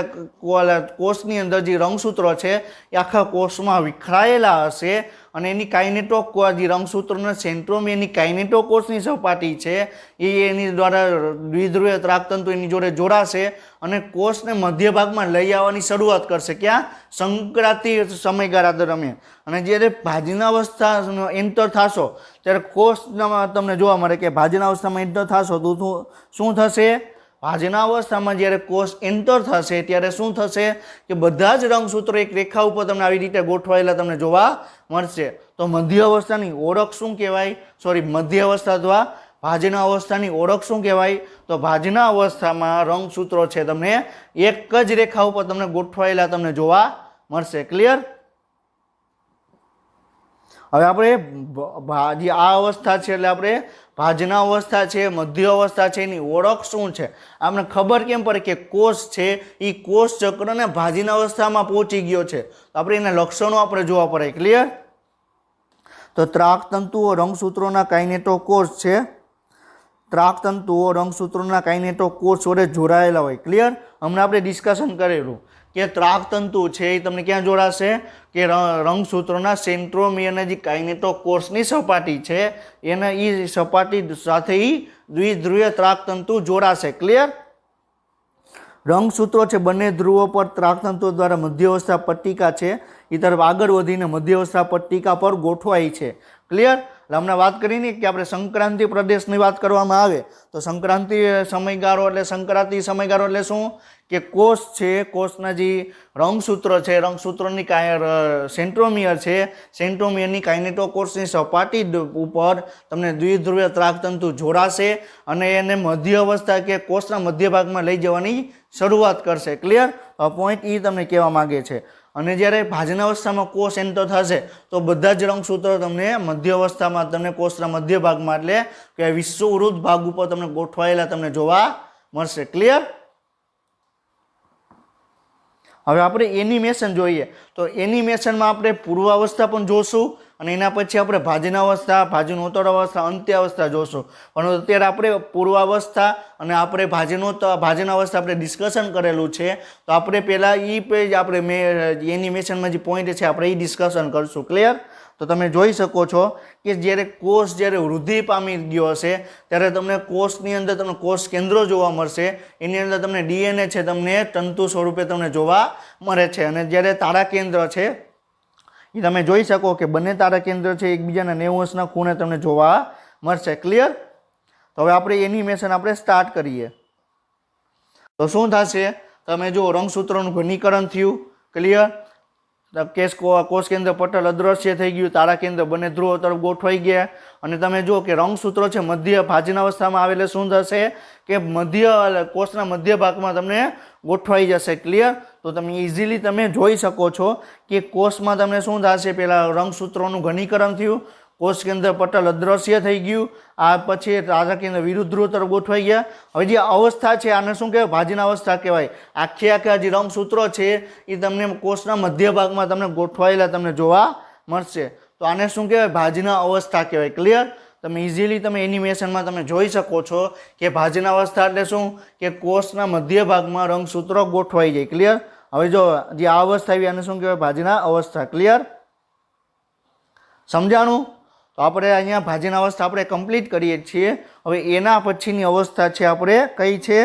[SPEAKER 1] કોષની અંદર જે રંગસૂત્રો છે એ આખા કોષમાં વિખરાયેલા હશે અને એની કાઇનેટો જે રંગસૂત્રોના સેન્ટ્રોમિયરની કાઇનેટો કોષની સપાટી છે એ એની દ્વારા દ્વિધ્રુવીય ત્રાકતંતુ એની જોડે જોડાશે અને કોષને મધ્ય ભાગમાં લઈ આવવાની શરૂઆત કરશે. ક્યાં? સંક્રાંતિ સમયગાળા દરમિયાન. અને જ્યારે ભાજના અવસ્થા એન્ટર થશો ત્યારે કોષમાં તમને જોવા મળે કે ભાજના અવસ્થામાં એન્ટર થશો તો શું થશે? ભાજના અવસ્થામાં જ્યારે કોષ એન્ટર થશે ત્યારે શું થશે કે બધા જ રંગસૂત્રો એક રેખા ઉપર તમને આવી રીતે ગોઠવાયેલા તમને જોવા મળશે. તો મધ્ય અવસ્થાની ઓળખ શું કહેવાય? મધ્ય અવસ્થા અથવા ભાજના અવસ્થાની ઓળખ શું કહેવાય? તો ભાજના અવસ્થામાં રંગસૂત્રો છે તમને એક જ રેખા ઉપર તમને ગોઠવાયેલા તમને જોવા મળશે. ક્લિયર? હવે આપણે જે આ અવસ્થા છે એટલે આપણે ભાજના અવસ્થા છે, મધ્ય અવસ્થા છે, એની ઓળખ શું છે આપણે ખબર કેમ પડે કે કોષ છે એ કોષ ચક્રને ભાજના અવસ્થામાં પહોંચી ગયો છે. તો આપણે એના લક્ષણો આપણે જોવા પડે. ક્લિયર? તો ત્રાકતંતુઓ રંગસૂત્રોના કાઇનેટો કોષ છે. ત્રાકતંતુઓ રંગસૂત્રોના કાઇનેટો કોષ જોડે જોડાયેલા હોય. ક્લિયર? હમણાં આપણે ડિસ્કશન કરેલું કે ત્રાકતંતુ છે એ તમને ક્યાં જોડાશે કે રંગસૂત્રોના સેન્ટ્રોમિયરના જે કાઇનેટો કોષની સપાટી છે એના એ સપાટી સાથે દ્વિધ્રુવીય ત્રાકતંતુ જોડાશે. ક્લિયર? રંગસૂત્રો છે બંને ધ્રુવો પર ત્રાકતંતુઓ દ્વારા મધ્યવસ્થા પટ્ટિકા છે એ તરફ આગળ વધીને મધ્યવસ્થા પટ્ટિકા પર ગોઠવાય છે. ક્લિયર? એટલે હમણાં વાત કરીને કે આપણે સંક્રાંતિ પ્રદેશની વાત કરવામાં આવે તો સંક્રાંતિ સમયગાળો એટલે શું કે કોષ છે, કોષના જે રંગસૂત્રો છે, રંગસૂત્રોની સેન્ટ્રોમિયર છે, સેન્ટ્રોમિયરની કાઇનેટો કોષની સપાટી ઉપર તમને દ્વિધ્રુવીય ત્રાકતંતુ જોડાશે અને એને મધ્ય અવસ્થા કે કોષના મધ્ય ભાગમાં લઈ જવાની શરૂઆત કરશે. ક્લિયર? પોઈન્ટ એ તમને કહેવા માંગે છે. અને જ્યારે ભાજના અવસ્થામાં કોષ એન્ટર થશે તો બધા જ રંગસૂત્રો તમને મધ્ય અવસ્થામાં તમને કોષના મધ્ય ભાગમાં એટલે કે વિષુવવૃત્ત ભાગ ઉપર તમને ગોઠવાયેલા તમને જોવા મળશે. ક્લિયર? હવે આપણે એનિમેશન જોઈએ તો એનિમેશનમાં આપણે પૂર્વાવસ્થા પણ જોશું અને એના પછી આપણે ભાજના અવસ્થા, ભાજનોત્તર અવસ્થા, અંત્ય અવસ્થા જોશું. પણ અત્યારે આપણે પૂર્વાવસ્થા અને આપણે ભાજના અવસ્થા આપણે ડિસ્કશન કરેલું છે. તો આપણે પહેલાં એ પેજ આપણે એનિમેશનમાં જે પોઈન્ટ છે આપણે એ ડિસ્કશન કરશું. ક્લિયર? તો તમે જોઈ શકો છો કે જ્યારે કોષ જ્યારે વૃદ્ધિ પામી ગયો હશે ત્યારે તમને કોષની અંદર તમને કોષ કેન્દ્રો જોવા મળશે. એની અંદર તમને ડીએનએ છે તમને તંતુ સ્વરૂપે તમને જોવા મળે છે. અને જ્યારે તારા કેન્દ્ર છે એ તમે જોઈ શકો કે બંને તારા કેન્દ્ર છે એકબીજાના 90 અંશના ખૂણે તમને જોવા મળશે. ક્લિયર? તો હવે આપણે એનિમેશન આપણે સ્ટાર્ટ કરીએ. તો શું થશે? તમે જો રંગસૂત્રોનું ઘનીકરણ થયું. ક્લિયર? કોષ કેન્દ્ર પટલ અદ્રશ્ય થઈ ગયું, તારા કેન્દ્ર બંને ધ્રુવો તરફ ગોઠવાઈ ગયા અને તમે જુઓ કે રંગસૂત્રો છે મધ્ય ભાજના અવસ્થામાં આવેલે શું થશે કે કોષના મધ્ય ભાગમાં તમને ગોઠવાઈ જશે. ક્લિયર? તો તમે ઇઝીલી તમે જોઈ શકો છો કે કોષમાં તમને શું થશે? પહેલાં રંગસૂત્રોનું ઘનીકરણ થયું, કોષ કેન્દ્ર પટલ અદ્રશ્ય થઈ ગયું, આ પછી તારા કેન્દ્ર વિરુદ્ધ ધ્રુવ તરફ ગોઠવાઈ ગયા. હવે જે અવસ્થા છે આને શું કહેવાય? ભાજના અવસ્થા કહેવાય. આખા જે રંગસૂત્રો છે એ તમને કોષના મધ્ય ભાગમાં તમને ગોઠવાયેલા તમને જોવા મળશે. તો આને શું કહેવાય? ભાજના અવસ્થા કહેવાય. ક્લિયર? તમે ઇઝીલી તમે એનિમેશનમાં તમે જોઈ શકો છો કે ભાજના અવસ્થા એટલે શું કે કોષના મધ્ય ભાગમાં રંગસૂત્રો ગોઠવાઈ જાય. ક્લિયર? હવે જો જે આ અવસ્થા આવી આને શું કહેવાય? ભાજના અવસ્થા. ક્લિયર? સમજાણું? તો આપણે અહીંયા ભાજના અવસ્થા આપણે કમ્પ્લીટ કરીએ છીએ. હવે એના પછીની અવસ્થા છે આપણે કઈ છે?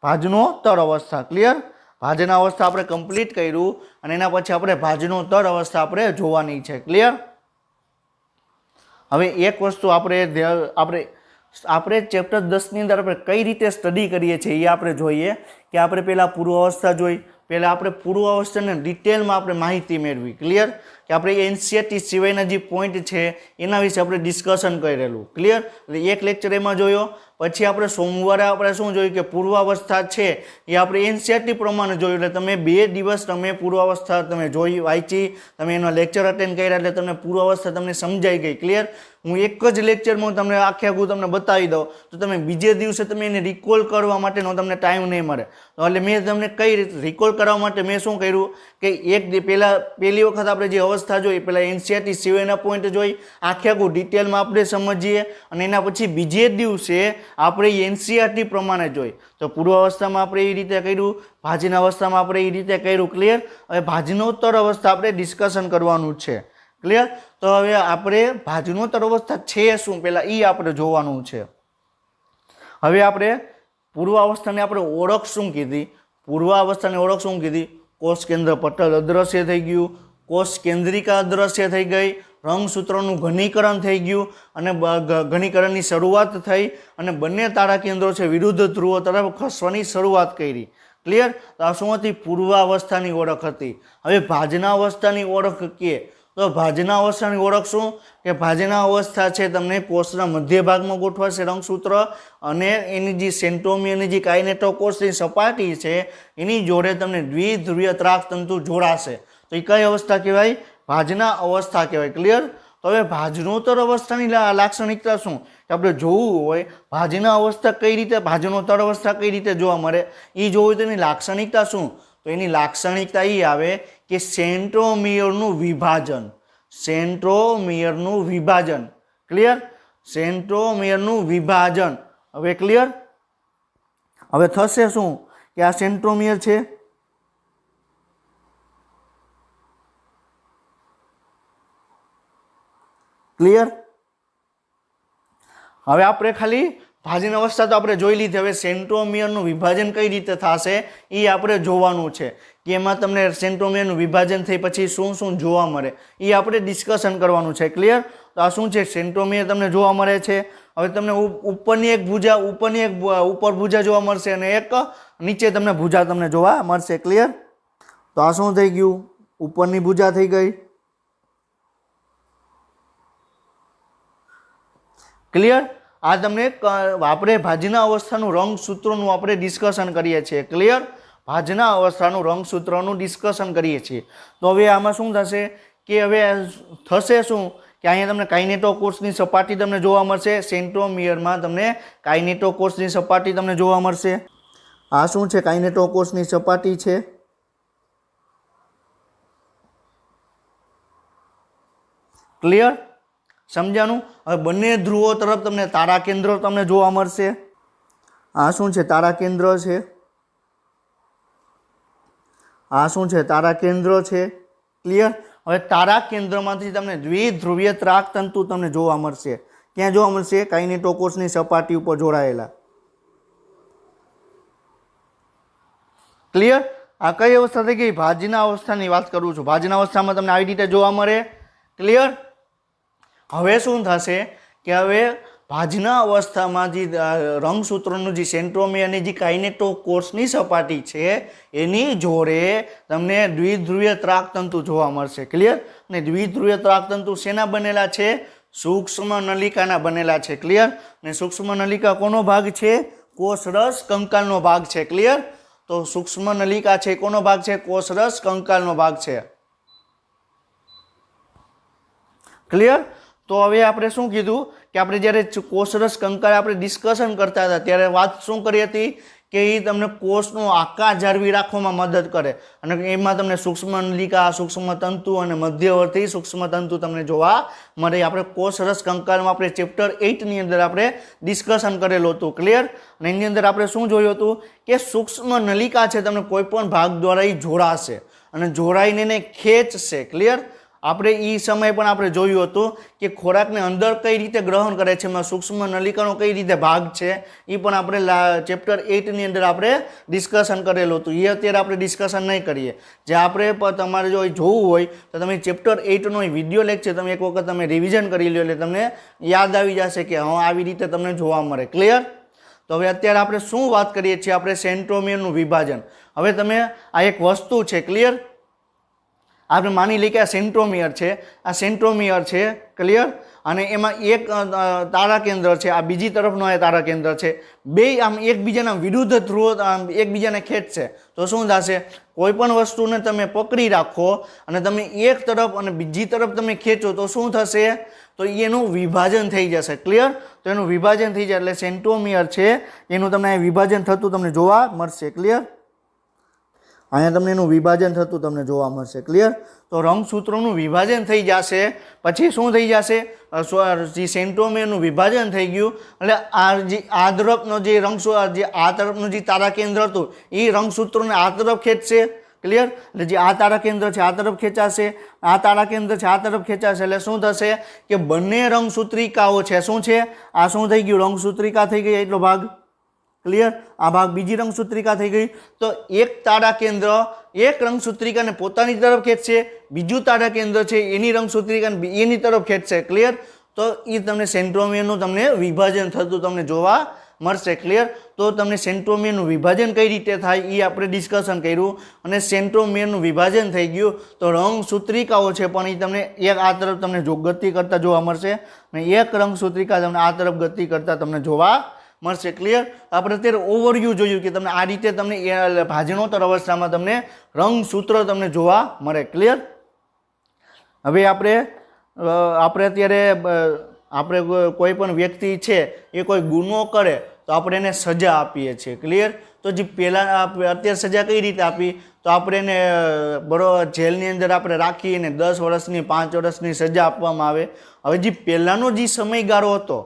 [SPEAKER 1] ભાજનોત્તર અવસ્થા. ક્લિયર? ભાજના અવસ્થા આપણે કમ્પ્લીટ કર્યું અને એના પછી આપણે ભાજનોત્તર અવસ્થા આપણે જોવાની છે. ક્લિયર? હવે એક વસ્તુ આપણે ચેપ્ટર 10ની અંદર આપણે કઈ રીતે સ્ટડી કરીએ છીએ એ આપણે જોઈએ કે આપણે પહેલાં પૂર્વ અવસ્થા જોઈ, પહેલાં આપણે પૂર્વ અવસ્થાને ડિટેલમાં આપણે માહિતી મેળવી. ક્લિયર? કે આપણે એનસીઈઆરટી સિવાયના જે પોઈન્ટ છે એના વિશે આપણે ડિસ્કશન કરેલું. ક્લિયર? એટલે એક લેક્ચર એમાં જોયો. પછી આપણે સોમવારે આપણે શું જોયું કે પૂર્વાવસ્થા છે એ આપણે એનસીઈઆરટી પ્રમાણે જોયું. એટલે તમે 2 દિવસ તમે પૂર્વાવસ્થા તમે જોઈ વાંચી, તમે એનો લેક્ચર અટેન્ડ કર્યા એટલે તમને પૂર્વાવસ્થા તમને સમજાઈ ગઈ. ક્લિયર? હું એક જ લેક્ચરમાં તમને આખું તમને બતાવી દઉં તો તમે બીજે દિવસે તમે એને રિકોલ કરવા માટેનો તમને ટાઈમ નહીં મળે. એટલે મેં તમને કઈ રીતે રિકોલ કરવા માટે મેં શું કર્યું કે પહેલી વખત આપણે જે અવસ્થા જોઈ પહેલાં એનસીઈઆરટી સિવાયના પોઈન્ટ જોઈ, આખું ડિટેલમાં આપણે સમજીએ અને એના પછી બીજે દિવસે આપણે એનસીઈઆરટી પ્રમાણે જોઈ. તો પૂર્વ અવસ્થામાં આપણે એ રીતે કર્યું, ભાજના અવસ્થામાં આપણે એ રીતે કર્યું. ક્લિયર? હવે ભાજનોત્તર અવસ્થા આપણે ડિસ્કશન કરવાનું છે. ક્લિયર? તો હવે આપણે ભાજનોત્તર અવસ્થા છે શું પહેલા એ આપણે જોવાનું છે. હવે આપણે પૂર્વાવસ્થાની આપણે ઓળખ શું કીધી? પૂર્વાવસ્થાની ઓળખ શું કીધી? કોષ કેન્દ્ર પટલ અદ્રશ્ય થઈ ગયું, કોષ કેન્દ્રિકા અદ્રશ્ય થઈ ગઈ, રંગસૂત્રોનું ઘનીકરણ થઈ ગયું અને ઘનીકરણની શરૂઆત થઈ અને બંને તારા કેન્દ્રો છે વિરુદ્ધ ધ્રુવો તરફ ખસવાની શરૂઆત કરી. ક્લિયર? તો આ શું હતી? પૂર્વાવસ્થાની ઓળખ હતી. હવે ભાજનાવસ્થાની ઓળખ કે તો ભાજનાવસ્થાની ઓળખ શું? કે ભાજનાવસ્થા છે તમને કોષના મધ્ય ભાગમાં ગોઠવાશે રંગસૂત્ર અને એની જે સેન્ટ્રોમિયરની જે કાઇનેટોકોષની સપાટી છે એની જોડે તમને દ્વિધ્રુવીય ત્રાકતંતુ જોડાશે. તો એ કઈ અવસ્થા કહેવાય? ભાજના અવસ્થા કહેવાય. ક્લિયર? તો હવે ભાજનોત્તર અવસ્થાની લાક્ષણિકતા શું? કે આપણે જોવું હોય ભાજના અવસ્થા કઈ રીતે, ભાજનોત્તર અવસ્થા કઈ રીતે જોવા મળે એ જોવું હોય તો એની લાક્ષણિકતા શું? તો એની લાક્ષણિકતા એ આવે કે સેન્ટ્રોમિયરનું વિભાજન. સેન્ટ્રોમિયરનું વિભાજન. ક્લિયર? સેન્ટ્રોમિયરનું વિભાજન. હવે ક્લિયર? હવે થશે શું કે આ સેન્ટ્રોમિયર છે, ક્લિયર? હવે આપણે ખાલી ભાજન અવસ્થા તો આપણે જોઈ લીધી. હવે સેન્ટ્રોમિયરનું વિભાજન કઈ રીતે થશે એ આપણે જોવાનું છે કે એમાં તમને સેન્ટ્રોમિયરનું વિભાજન થઈ પછી શું શું જોવા મળે એ આપણે ડિસ્કશન કરવાનું છે. ક્લિયર? તો આ શું છે? સેન્ટ્રોમિયર તમને જોવા મળે છે. હવે તમને ઉપરની એક ભુજા, ઉપર ભુજા જોવા મળશે અને એક નીચે તમને ભુજા તમને જોવા મળશે. ક્લિયર? તો આ શું થઈ ગયું? ઉપરની ભુજા થઈ ગઈ. ક્લિયર? આ તમને આપણે ભાજના અવસ્થાનું રંગસૂત્રોનું આપણે ડિસ્કશન કરીએ છીએ. ક્લિયર? ભાજના અવસ્થાનું રંગસૂત્રોનું ડિસ્કશન કરીએ છીએ. તો હવે આમાં શું થશે કે હવે થશે શું કે અહીંયા તમને કાઇનેટોકોષની સપાટી તમને જોવા મળશે. સેન્ટ્રોમિયરમાં તમને કાઇનેટોકોષની સપાટી તમને જોવા મળશે. આ શું છે? કાઇનેટોકોષની સપાટી છે. ક્લિયર? સમજાનું? હવે બંને ધ્રુવો તરફ તમને તારા કેન્દ્રો તમને જોવા મળશે. આ શું છે? તારા કેન્દ્ર છે. આ શું છે? તારા કેન્દ્ર છે. ક્લિયર? હવે તારા કેન્દ્રમાંથી તમને દ્વિધ્રુવીય ત્રાકતંતુ તમને જોવા મળશે. ક્યાં જોવા મળશે? કાઇનેટોકોષની સપાટી ઉપર જોડાયેલા. ક્લિયર? આ કઈ અવસ્થા થઈ ગઈ? ભાજના અવસ્થાની વાત કરું છું. ભાજના અવસ્થામાં તમને આવી રીતે જોવા મળે. ક્લિયર? હવે શું થશે કે હવે ભાજના અવસ્થામાં જે રંગસૂત્રોનું જે સેન્ટ્રોમિયરની જે કાઇનેટોકોષની સપાટી છે એની જોડે તમને દ્વિધ્રુવીય ત્રાકતંતુ જોવા મળશે. ક્લિયર? અને દ્વિધ્રુવીય ત્રાકતંતુ શેના બનેલા છે? સૂક્ષ્મ નલિકાના બનેલા છે. ક્લિયર? અને સૂક્ષ્મ નલિકા કોનો ભાગ છે? કોષરસ કંકાલનો ભાગ છે. ક્લિયર? તો સૂક્ષ્મ નલિકા છે કોનો ભાગ છે? કોષરસ કંકાલનો ભાગ છે. ક્લિયર? તો હવે આપણે શું કીધું કે આપણે જ્યારે કોષરસ કંકાલ આપણે ડિસ્કશન કરતા હતા ત્યારે વાત શું કરી હતી કે એ તમને કોષનો આકાર જાળવી રાખવામાં મદદ કરે અને એમાં તમને સૂક્ષ્મ નલિકા, સૂક્ષ્મ તંતુ અને મધ્યવર્તી સૂક્ષ્મ તંતુ તમને જોવા મળે. આપણે કોષરસ કંકાલમાં આપણે ચેપ્ટર 8 ની અંદર આપણે ડિસ્કશન કરેલું હતું. ક્લિયર? અને એની અંદર આપણે શું જોયું હતું કે સૂક્ષ્મ નલિકા છે તમને કોઈ પણ ભાગ દ્વારા એ જોડાશે અને જોડાઈને એને ખેંચશે. ક્લિયર? આપણે એ સમય પણ આપણે જોયું હતું કે ખોરાકને અંદર કઈ રીતે ગ્રહણ કરે છે, એમાં સૂક્ષ્મ નલિકાનો કઈ રીતે ભાગ છે એ પણ આપણે ચેપ્ટર 8 ની અંદર આપણે ડિસ્કશન કરેલું હતું. એ અત્યારે આપણે ડિસ્કશન નહીં કરીએ. જે આપણે તમારે જો જોવું હોય તો તમે ચેપ્ટર 8નો વિડીયો લેક્ચર તમે એક વખત તમે રિવિઝન કરી લો એટલે તમને યાદ આવી જશે કે હા આવી રીતે તમને જોવા મળે. ક્લિયર? તો હવે અત્યારે આપણે શું વાત કરીએ છીએ? આપણે સેન્ટ્રોમિયરનું વિભાજન. હવે તમે આ એક વસ્તુ છે. ક્લિયર? આપણે માની લઈએ કે આ સેન્ટ્રોમિયર છે, આ સેન્ટ્રોમિયર છે. ક્લિયર? અને એમાં એક તારા કેન્દ્ર છે, આ બીજી તરફનો એ તારા કેન્દ્ર છે. બે આમ એકબીજાના વિરુદ્ધ ધ્રુવો એકબીજાને ખેંચશે તો શું થશે? કોઈ પણ વસ્તુને તમે પકડી રાખો અને તમે એક તરફ અને બીજી તરફ તમે ખેંચો તો શું થશે? તો એનું વિભાજન થઈ જશે. ક્લિયર? તો એનું વિભાજન થઈ જાય એટલે સેન્ટ્રોમિયર છે એનું તમને વિભાજન થતું તમને જોવા મળશે. ક્લિયર? અહીંયા તમને એનું વિભાજન થતું તમને જોવા મળશે. ક્લિયર? તો રંગસૂત્રોનું વિભાજન થઈ જશે પછી શું થઈ જશે? જે સેન્ટ્રોમિયરનું વિભાજન થઈ ગયું એટલે આ તરફનો જે આ તરફનું જે તારા કેન્દ્ર હતું એ રંગસૂત્રોને આ તરફ ખેંચશે ક્લિયર? એટલે જે આ તારા કેન્દ્ર છે આ તરફ ખેંચાશે, આ તારા કેન્દ્ર છે આ તરફ ખેંચાશે, એટલે શું થશે કે બંને રંગસૂત્રિકાઓ છે શું છે, આ શું થઈ ગયું, રંગસૂત્રિકા થઈ ગઈ એટલો ભાગ, ક્લિયર? આ ભાગ બીજી રંગસૂત્રિકા થઈ ગઈ. તો એક તારા કેન્દ્ર એક રંગસૂત્રિકાને પોતાની તરફ ખેંચશે, બીજું તારા કેન્દ્ર છે એની રંગસૂત્રિકાને એની તરફ ખેંચશે, ક્લિયર? તો એ તમને સેન્ટ્રોમિયરનું તમને વિભાજન થતું તમને જોવા મળશે, ક્લિયર? તો તમને સેન્ટ્રોમિયરનું વિભાજન કઈ રીતે થાય એ આપણે ડિસ્કશન કર્યું, અને સેન્ટ્રોમિયરનું વિભાજન થઈ ગયું તો રંગસૂત્રિકાઓ છે પણ એ તમને એક આ તરફ તમને જો ગતિ કરતા જોવા મળશે, અને એક રંગસૂત્રિકા તમને આ તરફ ગતિ કરતા તમને જોવા મળશે, ક્લિયર? આપણે અત્યારે ઓવરવ્યૂ જોયું કે તમને આ રીતે તમને ભાજનોત્તર અવસ્થામાં તમને રંગસૂત્ર તમને જોવા મળે, ક્લિયર? હવે આપણે અત્યારે આપણે કોઈ પણ વ્યક્તિ છે એ કોઈ ગુનો કરે તો આપણે એને સજા આપીએ છીએ, ક્લિયર? તો જે પહેલાં અત્યારે સજા કઈ રીતે આપી, તો આપણે એને બરોબર જેલની અંદર આપણે રાખીને 10 વર્ષની 5 વર્ષની સજા આપવામાં આવે. હવે જે પહેલાંનો જે સમયગાળો હતો,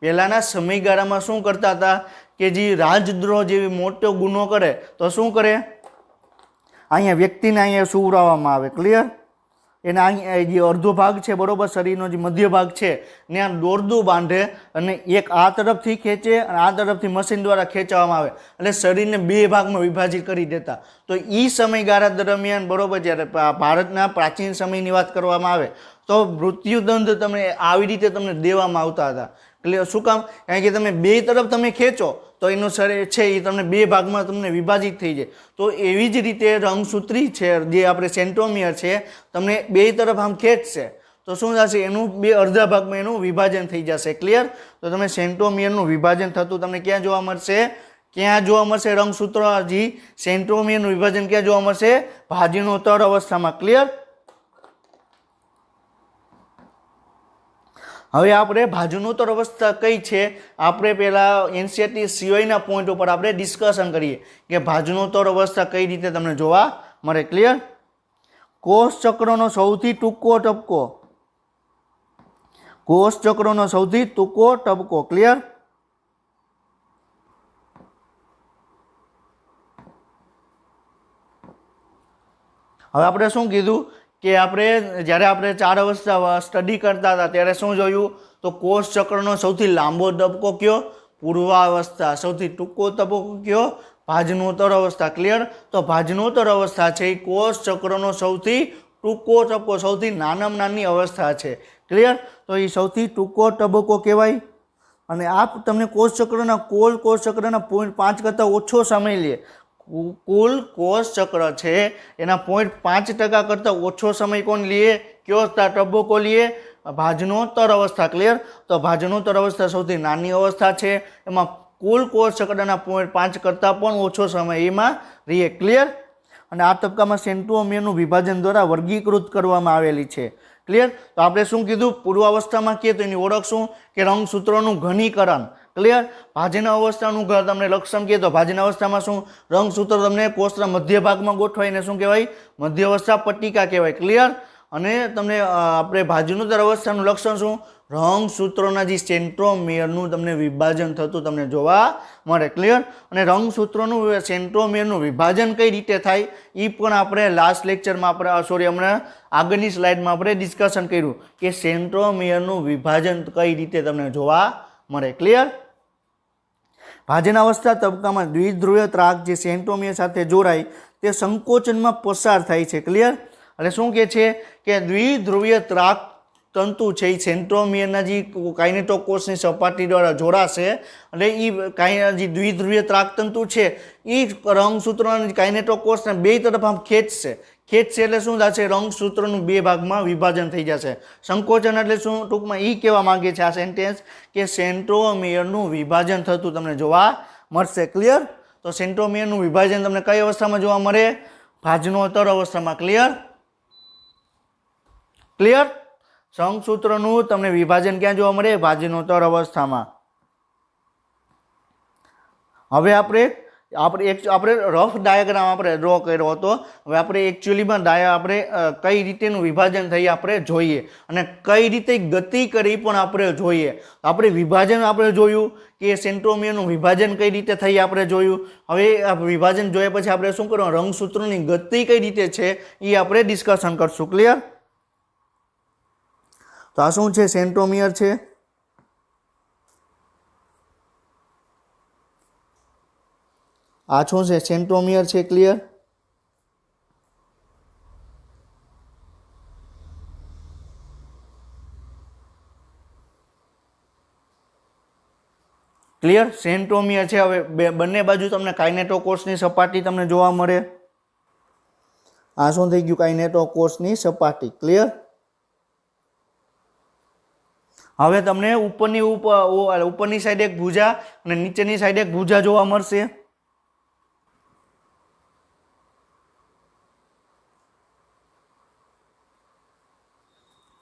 [SPEAKER 1] પહેલાંના સમયગાળામાં શું કરતા હતા કે જે રાજદ્રોહ જેવી મોટો ગુનો કરે તો શું કરે, અહીંયા વ્યક્તિને અહીંયા સુવડાવવામાં આવે, ક્લિયર? એના અહીંયા જે અડધો ભાગ છે બરોબર, શરીરનો જે મધ્ય ભાગ છે ત્યાં દોરડું બાંધે અને એક આ તરફથી ખેંચે અને આ તરફથી મશીન દ્વારા ખેંચવામાં આવે, એટલે શરીરને 2 ભાગમાં વિભાજિત કરી દેતા. તો એ સમયગાળા દરમિયાન બરોબર જ્યારે ભારતના પ્રાચીન સમયની વાત કરવામાં આવે તો મૃત્યુદંડ તમને આવી રીતે તમને દેવામાં આવતા હતા, ક્લિયર? શું કામ? કારણ કે તમે 2 તરફ તમે ખેંચો તો એનું શરીર છે એ તમને 2 ભાગમાં તમને વિભાજિત થઈ જાય. તો એવી જ રીતે રંગસૂત્રી છે જે આપણે સેન્ટ્રોમિયર છે તમને 2 તરફ આમ ખેંચશે તો શું થશે, એનું 2 અડધા ભાગમાં એનું વિભાજન થઈ જશે, ક્લિયર? તો તમે સેન્ટ્રોમિયરનું વિભાજન થતું તમને ક્યાં જોવા મળશે, ક્યાં જોવા મળશે રંગસૂત્ર જે સેન્ટ્રોમિયરનું વિભાજન ક્યાં જોવા મળશે, ભાજનોત્તર અવસ્થામાં, ક્લિયર? હવે આપણે ભાજનોત્તર અવસ્થા કઈ છે આપણે પહેલાં એનસીઈઆરટી સિવાયના પોઈન્ટ ઉપર આપણે ડિસ્કશન કરીએ કે ભાજનોત્તર અવસ્થા કઈ રીતે તમને જોવા મળે, ક્લિયર? કોષ ચક્રનો સૌથી ટૂંકો ટપકો, કોષ ચક્રનો સૌથી ટૂંકો ટપકો, ક્લિયર? હવે આપણે શું કીધું કે આપણે જ્યારે આપણે 4 અવસ્થા સ્ટડી કરતા હતા ત્યારે શું જોયું, તો કોષ ચક્રનો સૌથી લાંબો તબક્કો કયો, પૂર્વાવસ્થા, સૌથી ટૂંકો તબક્કો કયો, ભાજનોત્તર અવસ્થા, ક્લિયર? તો ભાજનોત્તર અવસ્થા છે એ કોષ ચક્રનો સૌથી ટૂંકો તબક્કો, સૌથી નાનામાં નાની અવસ્થા છે, ક્લિયર? તો એ સૌથી ટૂંકો તબક્કો કહેવાય. અને આ તમને કોષ ચક્રના કોષ ચક્રના 0.5 કરતાં ઓછો સમય લે, કુલ કોષ ચક્ર છે એના 0.5% કરતાં ઓછો સમય કોણ લે, કયો તબક્કો લે, ભાજનોત્તર અવસ્થા, ક્લિયર? તો ભાજનોત્તર અવસ્થા સૌથી નાની અવસ્થા છે, એમાં કુલ કોષ ચક્રના 0.5 કરતાં પણ ઓછો સમય એમાં રહે, ક્લિયર? અને આ તબક્કામાં સેન્ટ્રોમિયરનું વિભાજન દ્વારા વર્ગીકૃત કરવામાં આવેલી છે, ક્લિયર? તો આપણે શું કીધું, પૂર્વાવસ્થામાં કહીએ તો એની ઓળખ શું કે રંગસૂત્રોનું ઘનીકરણ, ક્લિયર? ભાજન અવસ્થાનું તમને લક્ષણ કહીએ તો ભાજન અવસ્થામાં શું રંગસૂત્ર તમને કોષના મધ્ય ભાગમાં ગોઠવાઈને શું કહેવાય, મધ્ય અવસ્થા પટ્ટિકા કહેવાય, ક્લિયર? અને તમને આપણે ભાજનોત્તર અવસ્થાનું લક્ષણ શું, રંગસૂત્રોના જે સેન્ટ્રોમિયરનું તમને વિભાજન થતું તમને જોવા મળે, ક્લિયર? અને રંગસૂત્રોનું સેન્ટ્રોમિયરનું વિભાજન કઈ રીતે થાય એ પણ આપણે લાસ્ટ લેક્ચરમાં આપણે હમણાં આગળની સ્લાઇડમાં આપણે ડિસ્કશન કર્યું કે સેન્ટ્રોમિયરનું વિભાજન કઈ રીતે તમને જોવા મળે, ક્લિયર? ભાજન અવસ્થા તબક્કામાં દ્વિધ્રુવીય ત્રાક જે સેન્ટ્રોમિયર સાથે જોડાય તે સંકોચનમાં પસાર થાય છે, ક્લિયર? એટલે શું કહે છે કે દ્વિધ્રુવીય ત્રાક તંતુ છે એ સેન્ટ્રોમિયરના જે કાઇનેટોકોષની સપાટી દ્વારા જોડાશે એટલે એ જે દ્વિધ્રુવીય ત્રાક તંતુ છે એ રંગસૂત્રોના કાઇનેટોકોષને 2 તરફ આમ ખેંચશે એટલે શું થશે, રંગસૂત્રનું 2 ભાગમાં વિભાજન થઈ જશે. સંકોચન એટલે શું, ટૂંકમાં એ કહેવા માંગે છે આ સેન્ટેન્સ કે સેન્ટ્રોમિયરનું વિભાજન થતું તમને જોવા મળશે, ક્લિયર? તો સેન્ટ્રોમિયરનું વિભાજન તમને કઈ અવસ્થામાં જોવા મળે, ભાજનોત્તર અવસ્થામાં, ક્લિયર? ક્લિયર? રંગસૂત્રનું તમને વિભાજન ક્યાં જોવા મળે, ભાજનોત્તર અવસ્થામાં. હવે આપણે આપણે રફ ડાયાગ્રામ આપણે ડ્રો કર્યો હતો. હવે આપણે એકચ્યુઅલીમાં આપણે કઈ રીતેનું વિભાજન થઈ આપણે જોઈએ અને કઈ રીતે ગતિ કરી પણ આપણે જોઈએ. આપણે વિભાજન આપણે જોયું કે સેન્ટ્રોમિયરનું વિભાજન કઈ રીતે થઈ આપણે જોયું. હવે આ વિભાજન જોયા પછી આપણે શું કરવાનું, રંગસૂત્રોની ગતિ કઈ રીતે છે એ આપણે ડિસ્કશન કરશું. ક્લિયર? તો આ શું છે? સેન્ટ્રોમિયર છે. આ શું છે? સેન્ટ્રોમિયર છે. ક્લિયર? ક્લિયર? સેન્ટ્રોમિયર છે. હવે બંને બાજુ તમને કાઇનેટોકોર્સની સપાટી તમને જોવા મળે. આ શું થઈ ગયું? કાઇનેટોકોર્સની સપાટી. ક્લિયર? હવે તમને ઉપરની સાઈડ એક ભુજા અને નીચેની સાઈડ એક ભુજા જોવા મળશે.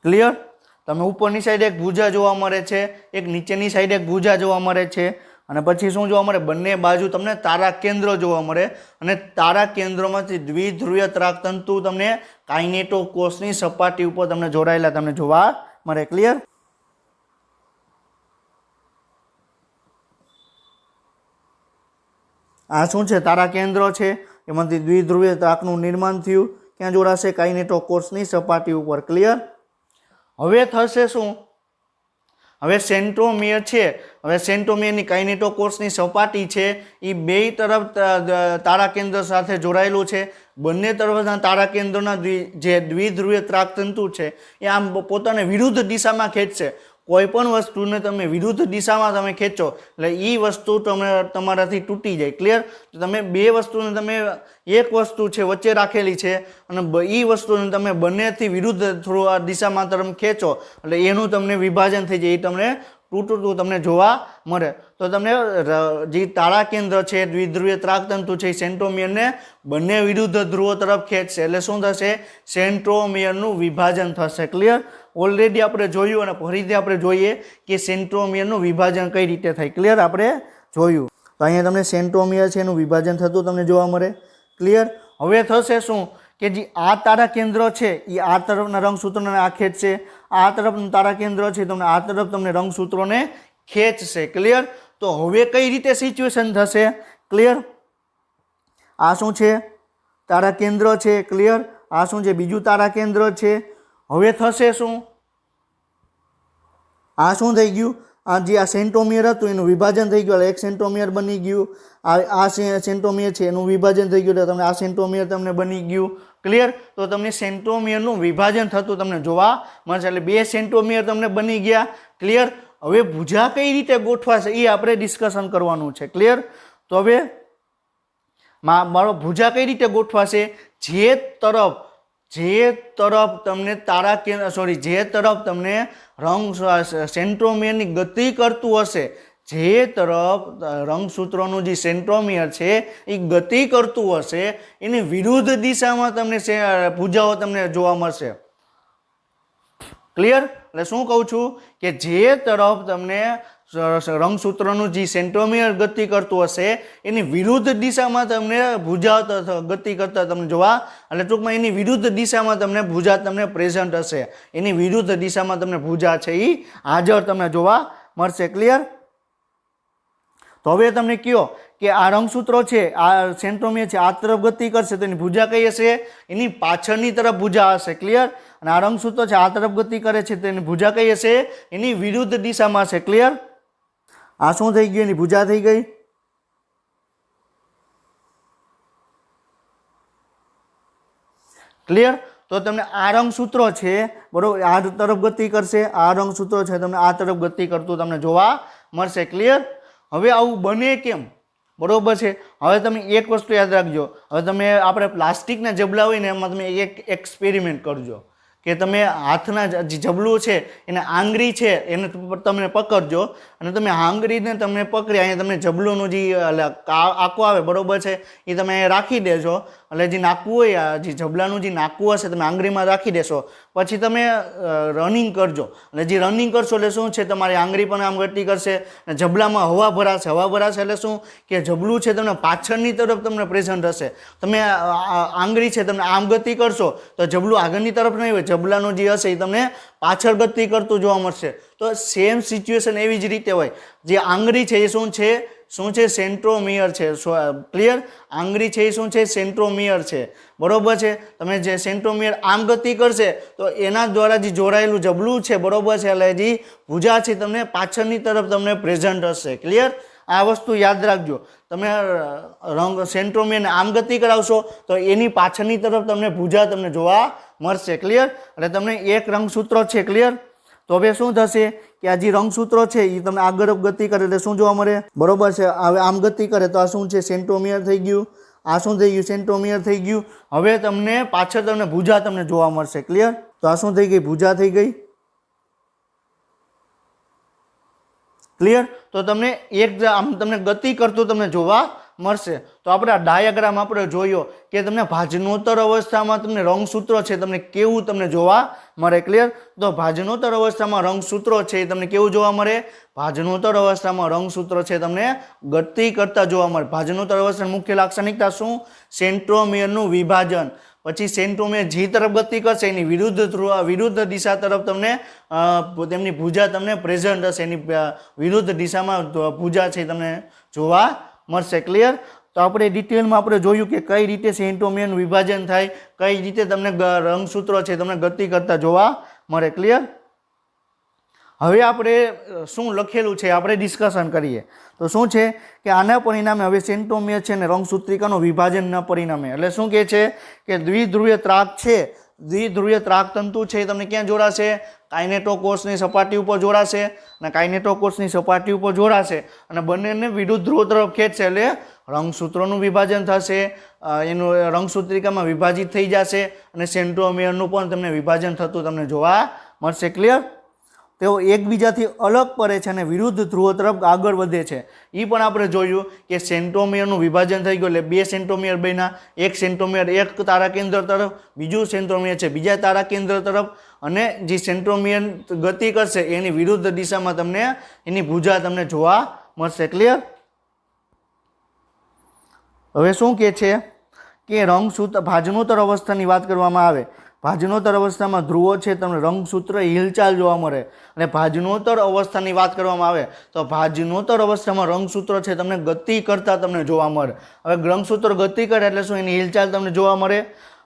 [SPEAKER 1] ક્લિયર? તમે ઉપરની સાઈડ એક ભુજા જોવા મળે છે, એક નીચેની સાઈડ એક ભુજા જોવા મળે છે. અને પછી શું જોવા મળે? બંને બાજુ તમને તારા કેન્દ્ર જોવા મળે અને તારા કેન્દ્રમાંથી દ્વિધ્રુવીય ત્રાકતંતુ તમને કાઇનેટોકોર્સની સપાટી ઉપર તમને જોડાયેલા તમને જોવા મળે. ક્લિયર? આ શું છે? તારા કેન્દ્ર છે. એમાંથી દ્વિધ્રુવીય ત્રાકનું નિર્માણ થયું. ક્યાં જોડાશે? કાઇનેટોકોર્સની સપાટી ઉપર. ક્લિયર? હવે થશે શું? હવે સેન્ટ્રોમિયર છે. હવે સેન્ટ્રોમિયરની કાઇનેટોકોર્સની સપાટી છે એ બે તરફ તારા કેન્દ્ર સાથે જોડાયેલું છે. બંને તરફના તારા કેન્દ્રના જે દ્વિધ્રુવીય ત્રાકતંતુ છે એ આમ પોતાને વિરુદ્ધ દિશામાં ખેંચશે. કોઈ પણ વસ્તુને તમે વિરુદ્ધ દિશામાં તમે ખેંચો એટલે એ વસ્તુ તમારાથી તૂટી જાય. ક્લિયર? તો તમે બે વસ્તુને તમે એક વસ્તુ છે વચ્ચે રાખેલી છે અને એ વસ્તુને તમે બંનેથી વિરુદ્ધ દિશામાં તમે ખેંચો એટલે એનું તમને વિભાજન થઈ જાય, એ તમને તૂટતું તમને જોવા મળે. તો તમને જે તારા કેન્દ્ર છે દ્વિધ્રુવીય ત્રાકતંતુ છે એ સેન્ટ્રોમિયરને બંને વિરુદ્ધ ધ્રુવો તરફ ખેંચશે એટલે શું થશે? સેન્ટ્રોમિયરનું વિભાજન થશે. ક્લિયર? ઓલરેડી આપણે જોયું અને ફરીથી આપણે જોઈએ કે સેન્ટ્રોમિયરનું વિભાજન કઈ રીતે થાય. ક્લિયર? આપણે જોયું. તો અહીંયા તમને સેન્ટ્રોમિયર છે એનું વિભાજન થતું તમને જોવા મળે. ક્લિયર? હવે થશે શું કે જે આ તારા કેન્દ્ર છે એ આ તરફના રંગસૂત્રોને આ ખેંચશે, આ તરફનું તારા કેન્દ્ર છે તમને આ તરફ તમને રંગસૂત્રોને ખેંચશે. ક્લિયર? તો હવે કઈ રીતે સિચ્યુએશન થશે? ક્લિયર? આ શું છે? તારા કેન્દ્ર છે. ક્લિયર? આ શું છે? બીજું તારા કેન્દ્ર છે. હવે થશે શું? આ શું થઈ ગયું? આ જે આ સેન્ટ્રોમિયર હતું એનું વિભાજન થઈ ગયું, એક સેન્ટ્રોમિયર બની ગયું. આ સેન્ટ્રોમિયર છે એનું વિભાજન થઈ ગયું એટલે તમને આ સેન્ટ્રોમિયર તમને બની ગયું. ક્લિયર? તો તમને સેન્ટ્રોમિયરનું વિભાજન થતું તમને જોવા મળશે એટલે બે સેન્ટ્રોમિયર તમને બની ગયા. ક્લિયર? હવે ભુજા કઈ રીતે ગોઠવાશે એ આપણે ડિસ્કશન કરવાનું છે. ક્લિયર? તો હવે મારો ભુજા કઈ રીતે ગોઠવાશે? જે તરફ તમને જે તરફ તમને સેન્ટ્રોમિયરની ગતિ કરતું હશે, જે તરફ રંગસૂત્રોનું જે સેન્ટ્રોમિયર છે એ ગતિ કરતું હશે એની વિરુદ્ધ દિશામાં તમને ભુજાઓ તમને જોવા મળશે. ક્લિયર? એટલે શું કહું છું કે જે તરફ તમને રંગસૂત્રનું જે સેન્ટ્રોમિયર ગતિ કરતું હશે એની વિરુદ્ધ દિશામાં તમને ભુજા ગતિ કરતા તમને જોવા એટલે ટૂંકમાં એની વિરુદ્ધ દિશામાં તમને ભુજા તમને પ્રેઝન્ટ હશે. એની વિરુદ્ધ દિશામાં તમને ભુજા છે એ હાજર તમને જોવા મળશે. ક્લિયર? તો હવે તમને કહો કે આ રંગસૂત્રો છે, આ સેન્ટ્રોમિયર છે આ તરફ ગતિ કરશે તો એની ભુજા કઈ હશે? એની પાછળની તરફ ભુજા હશે. ક્લિયર? અને આ રંગસૂત્રો છે આ તરફ ગતિ કરે છે તો એની ભુજા કઈ હશે? એની વિરુદ્ધ દિશામાં હશે. ક્લિયર? આ શું થઈ ગયું? એની ભુજા થઈ ગઈ. ક્લિયર? તો તમને આ રંગસૂત્રો છે બરોબર આ તરફ ગતિ કરશે, આ રંગસૂત્રો છે તમને આ તરફ ગતિ કરતું તમને જોવા મળશે. ક્લિયર? હવે આવું બને કેમ? બરોબર છે. હવે તમે એક વસ્તુ યાદ રાખજો. હવે તમે આપણે પ્લાસ્ટિકના જબલા હોય ને એમાં તમે એક એક્સપેરિમેન્ટ કરજો કે તમે હાથના જે જબલું છે એને આંગળી છે એને તમે પકડજો અને તમે આંગળીને તમને પકડી અહીંયા તમને જબલુંનું જે આંકવો આવે બરોબર છે એ તમે અહીંયા રાખી દેજો એટલે જે નાકવું હોય જે જબલાનું જે નાકવું હશે તમે આંગળીમાં રાખી દેશો પછી તમે રનિંગ કરજો એટલે જે રનિંગ કરશો એટલે શું છે તમારી આંગળી પણ આમ ગતિ કરશે અને જબલામાં હવા ભરાશે એટલે શું કે જબલું છે તમને પાછળની તરફ તમને પ્રેઝન્ટ હશે તમે આંગળી છે તમે આમ ગતિ કરશો તો જબલું આગળની તરફ નહીં હોય જબલાનું જે હશે એ તમને પાછળ ગતિ કરતું જોવા મળશે તો સેમ સિચ્યુએશન એવી જ રીતે હોય જે આંગળી છે એ શું છે સેન્ટ્રોમિયર છે ક્લિયર આંગળી છે એ શું છે સેન્ટ્રોમિયર છે બરોબર છે તમે જે સેન્ટ્રોમિયર આમ ગતિ કરશે તો એના દ્વારા જે જોડાયેલું જબલું છે બરોબર છે એટલે જે ભુજા છે તમને પાછળની તરફ તમને પ્રેઝન્ટ હશે ક્લિયર આ વસ્તુ યાદ રાખજો તમે સેન્ટ્રોમિયરને આમ ગતિ કરાવશો તો એની પાછળની તરફ તમને ભુજા તમને જોવા મળશે ક્લિયર એટલે તમને એક રંગસૂત્ર છે ક્લિયર તો હવે શું થશે કે આ જે રંગસૂત્રો છે એ તમને આગળ ગતિ કરે એટલે શું જોવા મળે બરોબર છે હવે આમ ગતિ કરે તો આ શું છે સેન્ટ્રોમિયર થઈ ગયું આ શું થઈ ગયું સેન્ટ્રોમિયર થઈ ગયું હવે તમને પાછળ તમને ભુજા તમને જોવા મળશે ક્લિયર તો આ શું થઈ ગઈ ભુજા થઈ ગઈ ક્લિયર તો તમને એક આમ તમને ગતિ કરતું તમને જોવા મળશે તો આપણે આ ડાયાગ્રામ આપણે જોયો કે તમને ભાજનોત્તર અવસ્થામાં તમને રંગસૂત્રો છે તમને કેવું તમને જોવા મળે ક્લિયર તો ભાજનોત્તર અવસ્થામાં રંગસૂત્રો છે એ તમને કેવું જોવા મળે ભાજનોત્તર અવસ્થામાં રંગસૂત્રો છે તમને ગતિ કરતા જોવા મળે ભાજનોત્તર અવસ્થાની મુખ્ય લાક્ષણિકતા શું સેન્ટ્રોમિયરનું વિભાજન પછી સેન્ટ્રોમિયર જે તરફ ગતિ કરશે એની વિરુદ્ધ દિશા તરફ તમને તેમની ભુજા તમને પ્રેઝન્ટ હશે એની વિરુદ્ધ દિશામાં ભુજા છે તમને જોવા મળશે ક્લિયર તો આપણે ડિટેલમાં આપણે જોયું કે કઈ રીતે સેન્ટ્રોમિયરનું વિભાજન થાય કઈ રીતે તમને રંગસૂત્રો છે તમને ગતિ કરતા જોવા મળે ક્લિયર હવે આપણે શું લખેલું છે આપણે ડિસ્કશન કરીએ તો શું છે કે આના પરિણામે હવે સેન્ટ્રોમિયર છે ને રંગસૂત્રિકાનું વિભાજનના પરિણામે એટલે શું કહે છે કે દ્વિધ્રુવીય ત્રાક છે દ્વિધ્રુવીય ત્રાક તંતુ છે એ તમને ક્યાં જોડાશે કાઇનેટોકોષની સપાટી ઉપર જોડાશે અને કાઇનેટોકોષની સપાટી ઉપર જોડાશે અને બંનેને વિરુદ્ધ ધ્રુવ તરફ ખેંચશે એટલે રંગસૂત્રોનું વિભાજન થશે એનું રંગસૂત્રિકામાં વિભાજિત થઈ જશે અને સેન્ટ્રોમિયરનું પણ તમને વિભાજન થતું તમને જોવા મળશે ક્લિયર તેઓ એકબીજાથી અલગ પડે છે અને વિરુદ્ધ ધ્રુવ તરફ આગળ વધે છે એ પણ આપણે જોયું કે સેન્ટ્રોમિયરનું વિભાજન થઈ ગયું એટલે બે સેન્ટ્રોમિયર બન્યા એક સેન્ટ્રોમિયર એક તારા કેન્દ્ર તરફ બીજું સેન્ટ્રોમિયર છે બીજા તારા કેન્દ્ર તરફ અને જે સેન્ટ્રોમિયર ગતિ કરશે એની વિરુદ્ધ દિશામાં તમને એની ભુજા તમને જોવા મળશે ક્લિયર હવે શું કહે છે કે રંગસૂત્ર ભાજનોત્તર અવસ્થાની વાત કરવામાં આવે ભાજનોત્તર અવસ્થામાં ધ્રુવો છે તમને રંગસૂત્ર હિલચાલ જોવા મળે અને ભાજનોત્તર અવસ્થાની વાત કરવામાં આવે તો ભાજનોત્તર અવસ્થામાં રંગસૂત્રો છે તમને ગતિ કરતા તમને જોવા મળે હવે રંગસૂત્રો ગતિ કરે એટલે શું એની હિલચાલ તમને જોવા મળે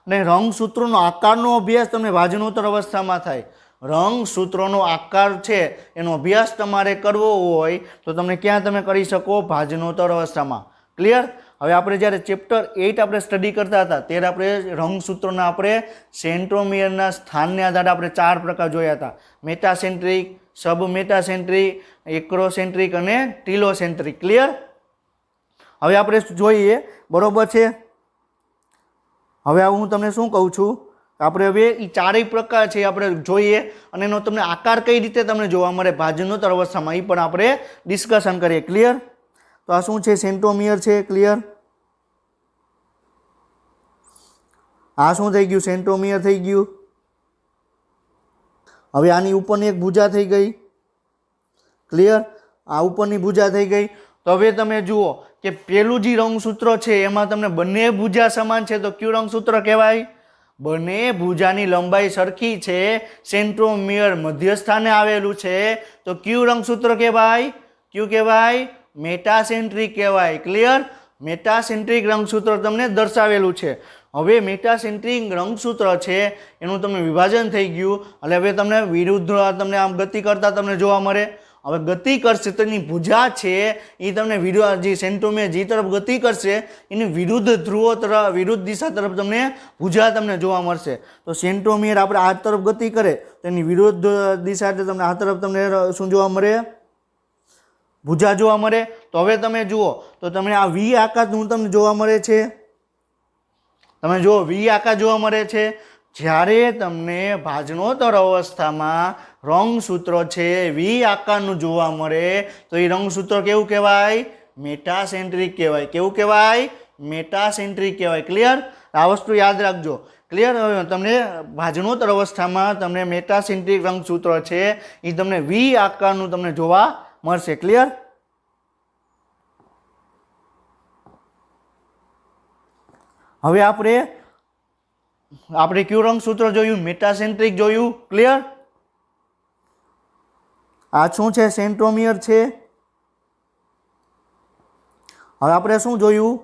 [SPEAKER 1] અને રંગસૂત્રોનો આકારનો અભ્યાસ તમને ભાજનોત્તર અવસ્થામાં થાય રંગસૂત્રોનો આકાર છે એનો અભ્યાસ તમારે કરવો હોય તો તમને ક્યાં તમે કરી શકો ભાજનોત્તર અવસ્થામાં ક્લિયર હવે આપણે જ્યારે ચેપ્ટર 8 આપણે સ્ટડી કરતા હતા ત્યારે આપણે રંગસૂત્રોના આપણે સેન્ટ્રોમિયરના સ્થાનને આધારે આપણે 4 પ્રકાર જોયા હતા મેટાસેન્ટ્રિક સબ મેટાસેન્ટ્રિક એક્રોસેન્ટ્રિક અને ટીલોસેન્ટ્રિક ક્લિયર હવે આપણે જોઈએ બરોબર છે હવે હું તમને શું કહું છું આપણે હવે એ ચારેય પ્રકાર છે આપણે જોઈએ અને એનો તમને આકાર કઈ રીતે તમને જોવા મળે ભાજનોત્તર અવસ્થામાં એ પણ આપણે ડિસ્કશન કરીએ ક્લિયર તો આ શું છે સેન્ટ્રોમિયર છે ક્લિયર આ શું થઈ ગયું સેન્ટ્રોમિયર થઈ ગયું હવે આની ઉપરની એક ભુજા થઈ ગઈ ક્લિયર આ ઉપરની ભુજા થઈ ગઈ તો હવે તમે જુઓ કે પેલું જે રંગસૂત્ર છે એમાં તમને બંને ભુજા સમાન છે તો કયું રંગસૂત્ર કહેવાય બંને ભુજાની લંબાઈ સરખી છે સેન્ટ્રોમિયર મધ્યસ્થાને આવેલું છે તો કયું રંગસૂત્ર કહેવાય મેટાસેન્ટ્રિક કહેવાય ક્લિયર મેટાસેન્ટ્રિક રંગસૂત્ર તમને દર્શાવેલું છે હવે મેટાસેન્ટ્રિક રંગસૂત્ર છે એનું તમને વિભાજન થઈ ગયું એટલે હવે તમને વિરુદ્ધ તમને આમ ગતિ કરતા તમને જોવા મળે હવે ગતિ કરશે તો એની ભુજા છે એ તમને જે સેન્ટ્રોમિયર જે તરફ ગતિ કરશે એની વિરુદ્ધ ધ્રુવો તરફ વિરુદ્ધ દિશા તરફ તમને ભુજા તમને જોવા મળશે તો સેન્ટ્રોમિયર આપણે આ તરફ ગતિ કરે તો એની વિરુદ્ધ દિશા એટલે તમને આ તરફ તમને શું જોવા મળે ભુજા જોવા મળે તો હવે તમે જુઓ તો તમને આ વી આકારનું તમને જોવા મળે છે તમે જુઓ વી આકાર જોવા મળે છે જ્યારે તમને ભાજનોત્તર અવસ્થામાં રંગસૂત્ર છે વી આકારનું જોવા મળે તો એ રંગસૂત્ર કેવું કહેવાય? મેટાસેન્ટ્રિક કહેવાય. કેવું કહેવાય? મેટાસેન્ટ્રિક કહેવાય. ક્લિયર? આ વસ્તુ યાદ રાખજો. ક્લિયર? તમને ભાજનોત્તર અવસ્થામાં તમને મેટાસેન્ટ્રિક રંગસૂત્ર છે એ તમને વી આકારનું તમને જોવા મળશે. ક્લિયર? હવે આપણે કયું રંગસૂત્ર જોયું? મેટાસેન્ટ્રિક જોયું. ક્લિયર? આ શું છે? સેન્ટ્રોમિયર છે. હવે આપણે શું જોયું?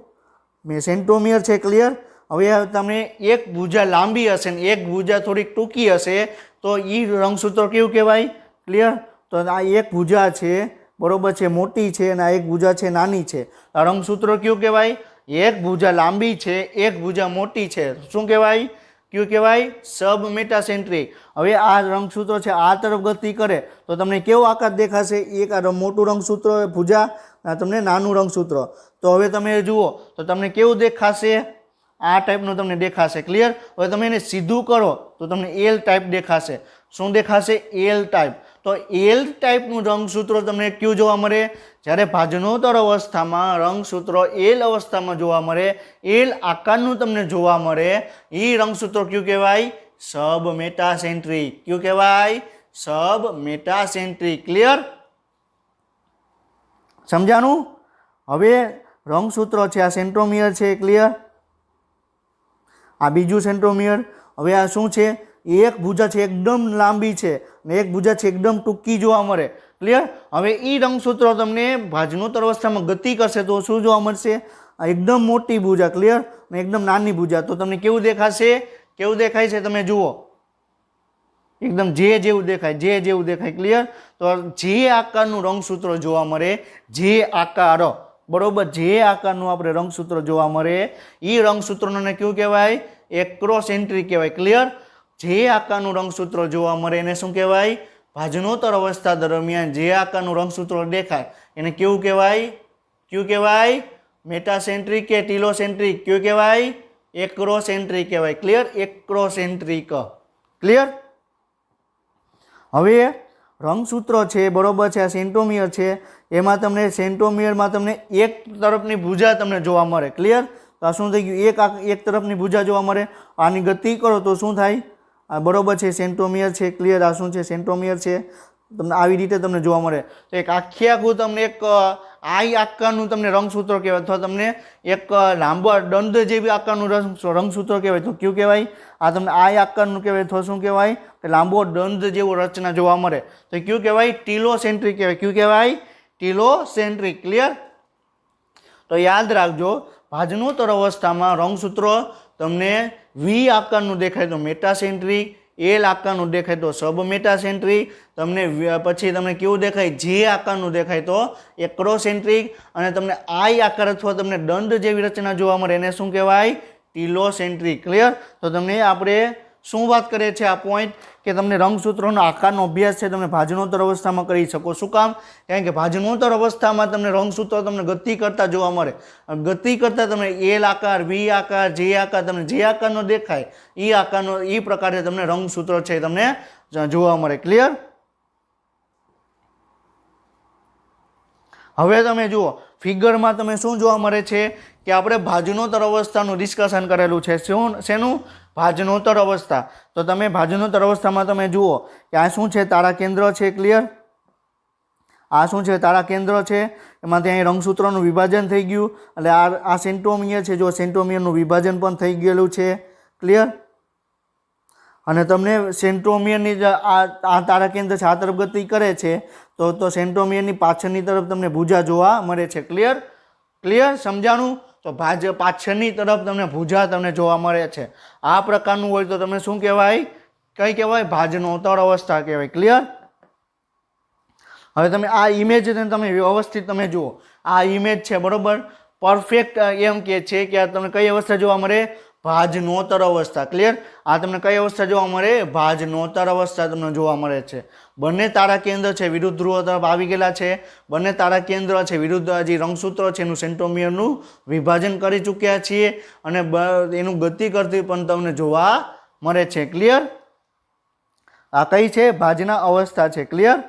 [SPEAKER 1] સેન્ટ્રોમિયર છે. ક્લિયર? હવે તમને એક ભુજા લાંબી હશે ને એક ભુજા થોડીક ટૂંકી હશે તો એ રંગસૂત્ર કેવું કહેવાય? ક્લિયર? તો આ એક ભુજા છે બરોબર છે, મોટી છે, અને આ એક ભુજા છે નાની છે. આ રંગસૂત્ર કેવું કહેવાય? એક ભુજા લાંબી છે એક ભુજા મોટી છે. શું કહેવાય? કયું કહેવાય? સબ મેટાસેન્ટ્રિક. હવે આ રંગસૂત્ર છે આ તરફ ગતિ કરે તો તમને કેવો આકાર દેખાશે? એક આ મોટું રંગસૂત્ર ભુજા, તમને નાનું રંગસૂત્ર. તો હવે તમે જુઓ તો તમને કેવું દેખાશે? આ ટાઈપનું તમને દેખાશે. ક્લિયર? હવે તમે એને સીધું કરો તો તમને એલ ટાઈપ દેખાશે. શું દેખાશે? L type. તો એલ ટાઈપનું રંગસૂત્ર તમને કયું જોવા મળે? જ્યારે ભાજનોત્તર અવસ્થામાં રંગસૂત્ર એલ અવસ્થામાં જોવા મળે, એલ આકારનું તમને જોવા મળે, એ રંગસૂત્ર કયું કહેવાય? સબ મેટાસેન્ટ્રિક. કયું કહેવાય? સબ મેટાસેન્ટ્રિક. ક્લિયર? સમજાણું? હવે રંગસૂત્ર છે આ સેન્ટ્રોમિયર છે. ક્લિયર? આ બીજું સેન્ટ્રોમિયર. હવે આ શું છે? એક ભુજા છે એકદમ લાંબી છે ને એક ભુજા છે એકદમ ટૂંકી જોવા મળે. ક્લિયર? હવે એ રંગસૂત્ર તમને ભાજનોત્તર અવસ્થામાં ગતિ કરશે તો શું જોવા મળશે? એકદમ મોટી ભુજા. ક્લિયર? ને એકદમ નાની ભુજા. તો તમને કેવું દેખાશે? કેવું દેખાય છે? તમે જુઓ, એકદમ જે જેવું દેખાય, જે જેવું દેખાય. ક્લિયર? તો જે આકારનું રંગસૂત્ર જોવા મળે, જે આકાર બરોબર, જે આકારનું આપણે રંગસૂત્ર જોવા મળે એ રંગસૂત્રને કેવું કહેવાય? એક્રોસેન્ટ્રિક કહેવાય. ક્લિયર? જે આકારનું રંગસૂત્ર જોવા મળે એને શું કહેવાય? ભાજનોત્તર અવસ્થા દરમિયાન જે આકારનું રંગસૂત્ર દેખાય એને કેવું કહેવાય? કયું કહેવાય? મેટાસેન્ટ્રિક કે ટીલોસેન્ટ્રિક? કયું કહેવાય? એક્રોસેન્ટ્રિક કહેવાય. ક્લિયર? એક્રોસેન્ટ્રિક. ક્લિયર? હવે રંગસૂત્ર છે બરોબર છે, આ સેન્ટ્રોમિયર છે, એમાં તમને સેન્ટ્રોમિયરમાં તમને એક તરફની ભુજા તમને જોવા મળે. ક્લિયર? તો આ શું થઈ ગયું? એક તરફની ભુજા જોવા મળે. આની ગતિ કરો તો શું થાય? આ બરોબર છે સેન્ટ્રોમિયર છે. ક્લિયર? આ શું છે? સેન્ટ્રોમિયર છે. તમને આવી રીતે તમને જોવા મળે. તો એક આખું તમને એક આઈ આકારનું તમને રંગસૂત્ર કહેવાય અથવા તમને એક લાંબા દંડ જેવી આકારનું રંગસૂત્ર કહેવાય. તો કયું કહેવાય? આ તમને આઈ આકારનું કહેવાય. તો શું કહેવાય? કે લાંબો દંડ જેવો રચના જોવા મળે. તો કયું કહેવાય? ટીલોસેન્ટ્રિક કહેવાય. કયું કહેવાય? ટીલોસેન્ટ્રિક. ક્લિયર? તો યાદ રાખજો, ભાજનોત્તર અવસ્થામાં રંગસૂત્ર તમને વી આકારનું દેખાય તો મેટાસેન્ટ્રિક, એલ આકારનું દેખાય તો સબ મેટાસેન્ટ્રિક, તમને પછી તમને કેવું દેખાય? જે આકારનું દેખાય તો એક્રોસેન્ટ્રિક, અને તમને આઈ આકાર અથવા તમને દંડ જેવી રચના જોવા મળે એને શું કહેવાય? ટીલોસેન્ટ્રિક. ક્લિયર? તો તમને આપણે શું વાત કરીએ છીએ? આ પોઈન્ટ કે તમને રંગસૂત્રોનો આકારનો અભ્યાસ છે તમે ભાજનોત્તર અવસ્થામાં કરી શકો. શું કામ? કારણ કે ભાજનોત્તર અવસ્થામાં તમને રંગસૂત્રો તમને ગતિ કરતા જોવા મળે. ગતિ કરતા તમને એલ આકાર, વી આકાર, જે આકાર, તમને જે આકારનો દેખાય એ આકારનો એ પ્રકારે તમને રંગસૂત્રો છે તમને જોવા મળે. ક્લિયર? હવે તમે જુઓ ફિગરમાં તમે શું જોવા મળે છે કે આપણે ભાજનોત્તર અવસ્થાનું ડિસ્કશન કરેલું છે. શેનું? ભાજનોત્તર અવસ્થા. તો તમે ભાજનોત્તર અવસ્થામાં તમે જુઓ કે આ શું છે? તારા કેન્દ્ર છે. ક્લિયર? આ શું છે? તારા કેન્દ્ર છે. એમાં ત્યાં રંગસૂત્રનું વિભાજન થઈ ગયું એટલે આ સેન્ટ્રોમિયર છે. જો સેન્ટ્રોમિયરનું વિભાજન પણ થઈ ગયેલું છે. ક્લિયર? અને તમને સેન્ટ્રોમિયરની આ તારા કેન્દ્ર છે આ તરફ ગતિ કરે છે તો સેન્ટ્રોમિયરની પાછળની તરફ તમને ભુજા જોવા મળે છે. ક્લિયર? ક્લિયર? સમજાણું? તો પાછળની તરફ તમને ભુજા તમને જોવા મળે છે. આ પ્રકારનું હોય તો તમે શું કહેવાય? કઈ કહેવાય? ભાજનોત્તર અવસ્થા કહેવાય. ક્લિયર? હવે તમે આ ઇમેજને તમે વ્યવસ્થિત તમે જુઓ. આ ઇમેજ છે બરોબર, પરફેક્ટ એમ કે છે કે આ તમને કઈ અવસ્થા જોવા મળે? ભાજનોત્તર અવસ્થા. ક્લિયર? આ તમને કઈ અવસ્થા જોવા મળે? ભાજનોત્તર અવસ્થા તમને જોવા મળે છે. બંને તારા કેન્દ્ર છે વિરુદ્ધ ધ્રુવ તરફ આવી ગયેલા છે. બંને તારા કેન્દ્ર છે વિરુદ્ધ જે રંગસૂત્ર છે એનું સેન્ટ્રોમિયરનું વિભાજન કરી ચૂક્યા છીએ અને એનું ગતિ કરતી પણ તમને જોવા મળે છે. ક્લિયર? આ કઈ છે? ભાજના અવસ્થા છે. ક્લિયર?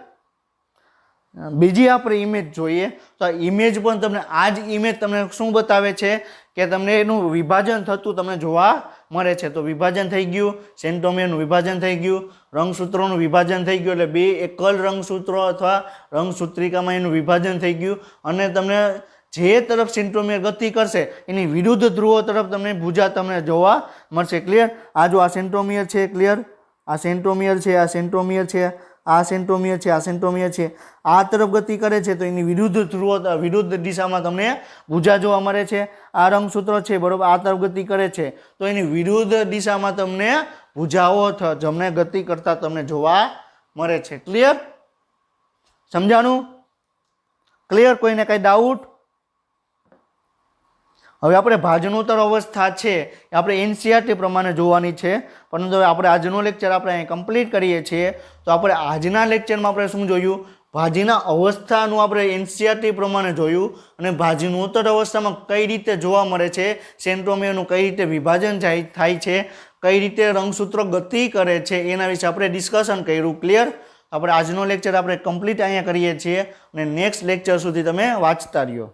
[SPEAKER 1] બીજી આપણે ઇમેજ જોઈએ તો આ ઇમેજ પણ તમને આ જ ઇમેજ તમને શું બતાવે છે કે તમને એનું વિભાજન થતું તમને જોવા મળે છે. તો વિભાજન થઈ ગયું, સેન્ટ્રોમિયરનું વિભાજન થઈ ગયું, રંગસૂત્રોનું વિભાજન થઈ ગયું, એટલે બે એકલ રંગસૂત્રો અથવા રંગસૂત્રિકામાં એનું વિભાજન થઈ ગયું અને તમને જે તરફ સેન્ટ્રોમિયર ગતિ કરશે એની વિરુદ્ધ ધ્રુવો તરફ તમને ભુજા તમને જોવા મળશે. ક્લિયર? આ જો આ સેન્ટ્રોમિયર છે. ક્લિયર? આ સેન્ટ્રોમિયર છે, આ સેન્ટ્રોમિયર છે, આ સેન્ટ્રોમિયર છે, આ સેન્ટ્રોમિયર છે. આ તરફ ગતિ કરે છે તો એની વિરુદ્ધ ધ્રુવો વિરુદ્ધ દિશામાં તમને ભુજા જોવા મળે છે. આ રંગસૂત્ર છે બરોબર, આ તરફ ગતિ કરે છે તો એની વિરુદ્ધ દિશામાં તમને ભુજાઓ જમણે ગતિ કરતા તમને જોવા મળે છે. ક્લિયર? સમજાણું? ક્લિયર? કોઈને કઈ ડાઉટ? હવે આપણે ભાજનોત્તર અવસ્થા છે એ આપણે એનસીઆરટી પ્રમાણે જોવાની છે, પરંતુ હવે આપણે આજનો લેક્ચર આપણે અહીં કમ્પ્લીટ કરીએ છીએ. તો આપણે આજના લેક્ચરમાં આપણે શું જોયું? ભાજીના અવસ્થાનું આપણે એનસીઆરટી પ્રમાણે જોયું અને ભાજનોત્તર અવસ્થામાં કઈ રીતે જોવા મળે છે, સેન્ટ્રોમિયરનું કઈ રીતે વિભાજન થાય છે, કઈ રીતે રંગસૂત્રો ગતિ કરે છે એના વિશે આપણે ડિસ્કશન કર્યું. ક્લિયર? આપણે આજનો લેક્ચર આપણે કમ્પ્લીટ અહીંયા કરીએ છીએ અને નેક્સ્ટ લેક્ચર સુધી તમે વાંચતા રહ્યો.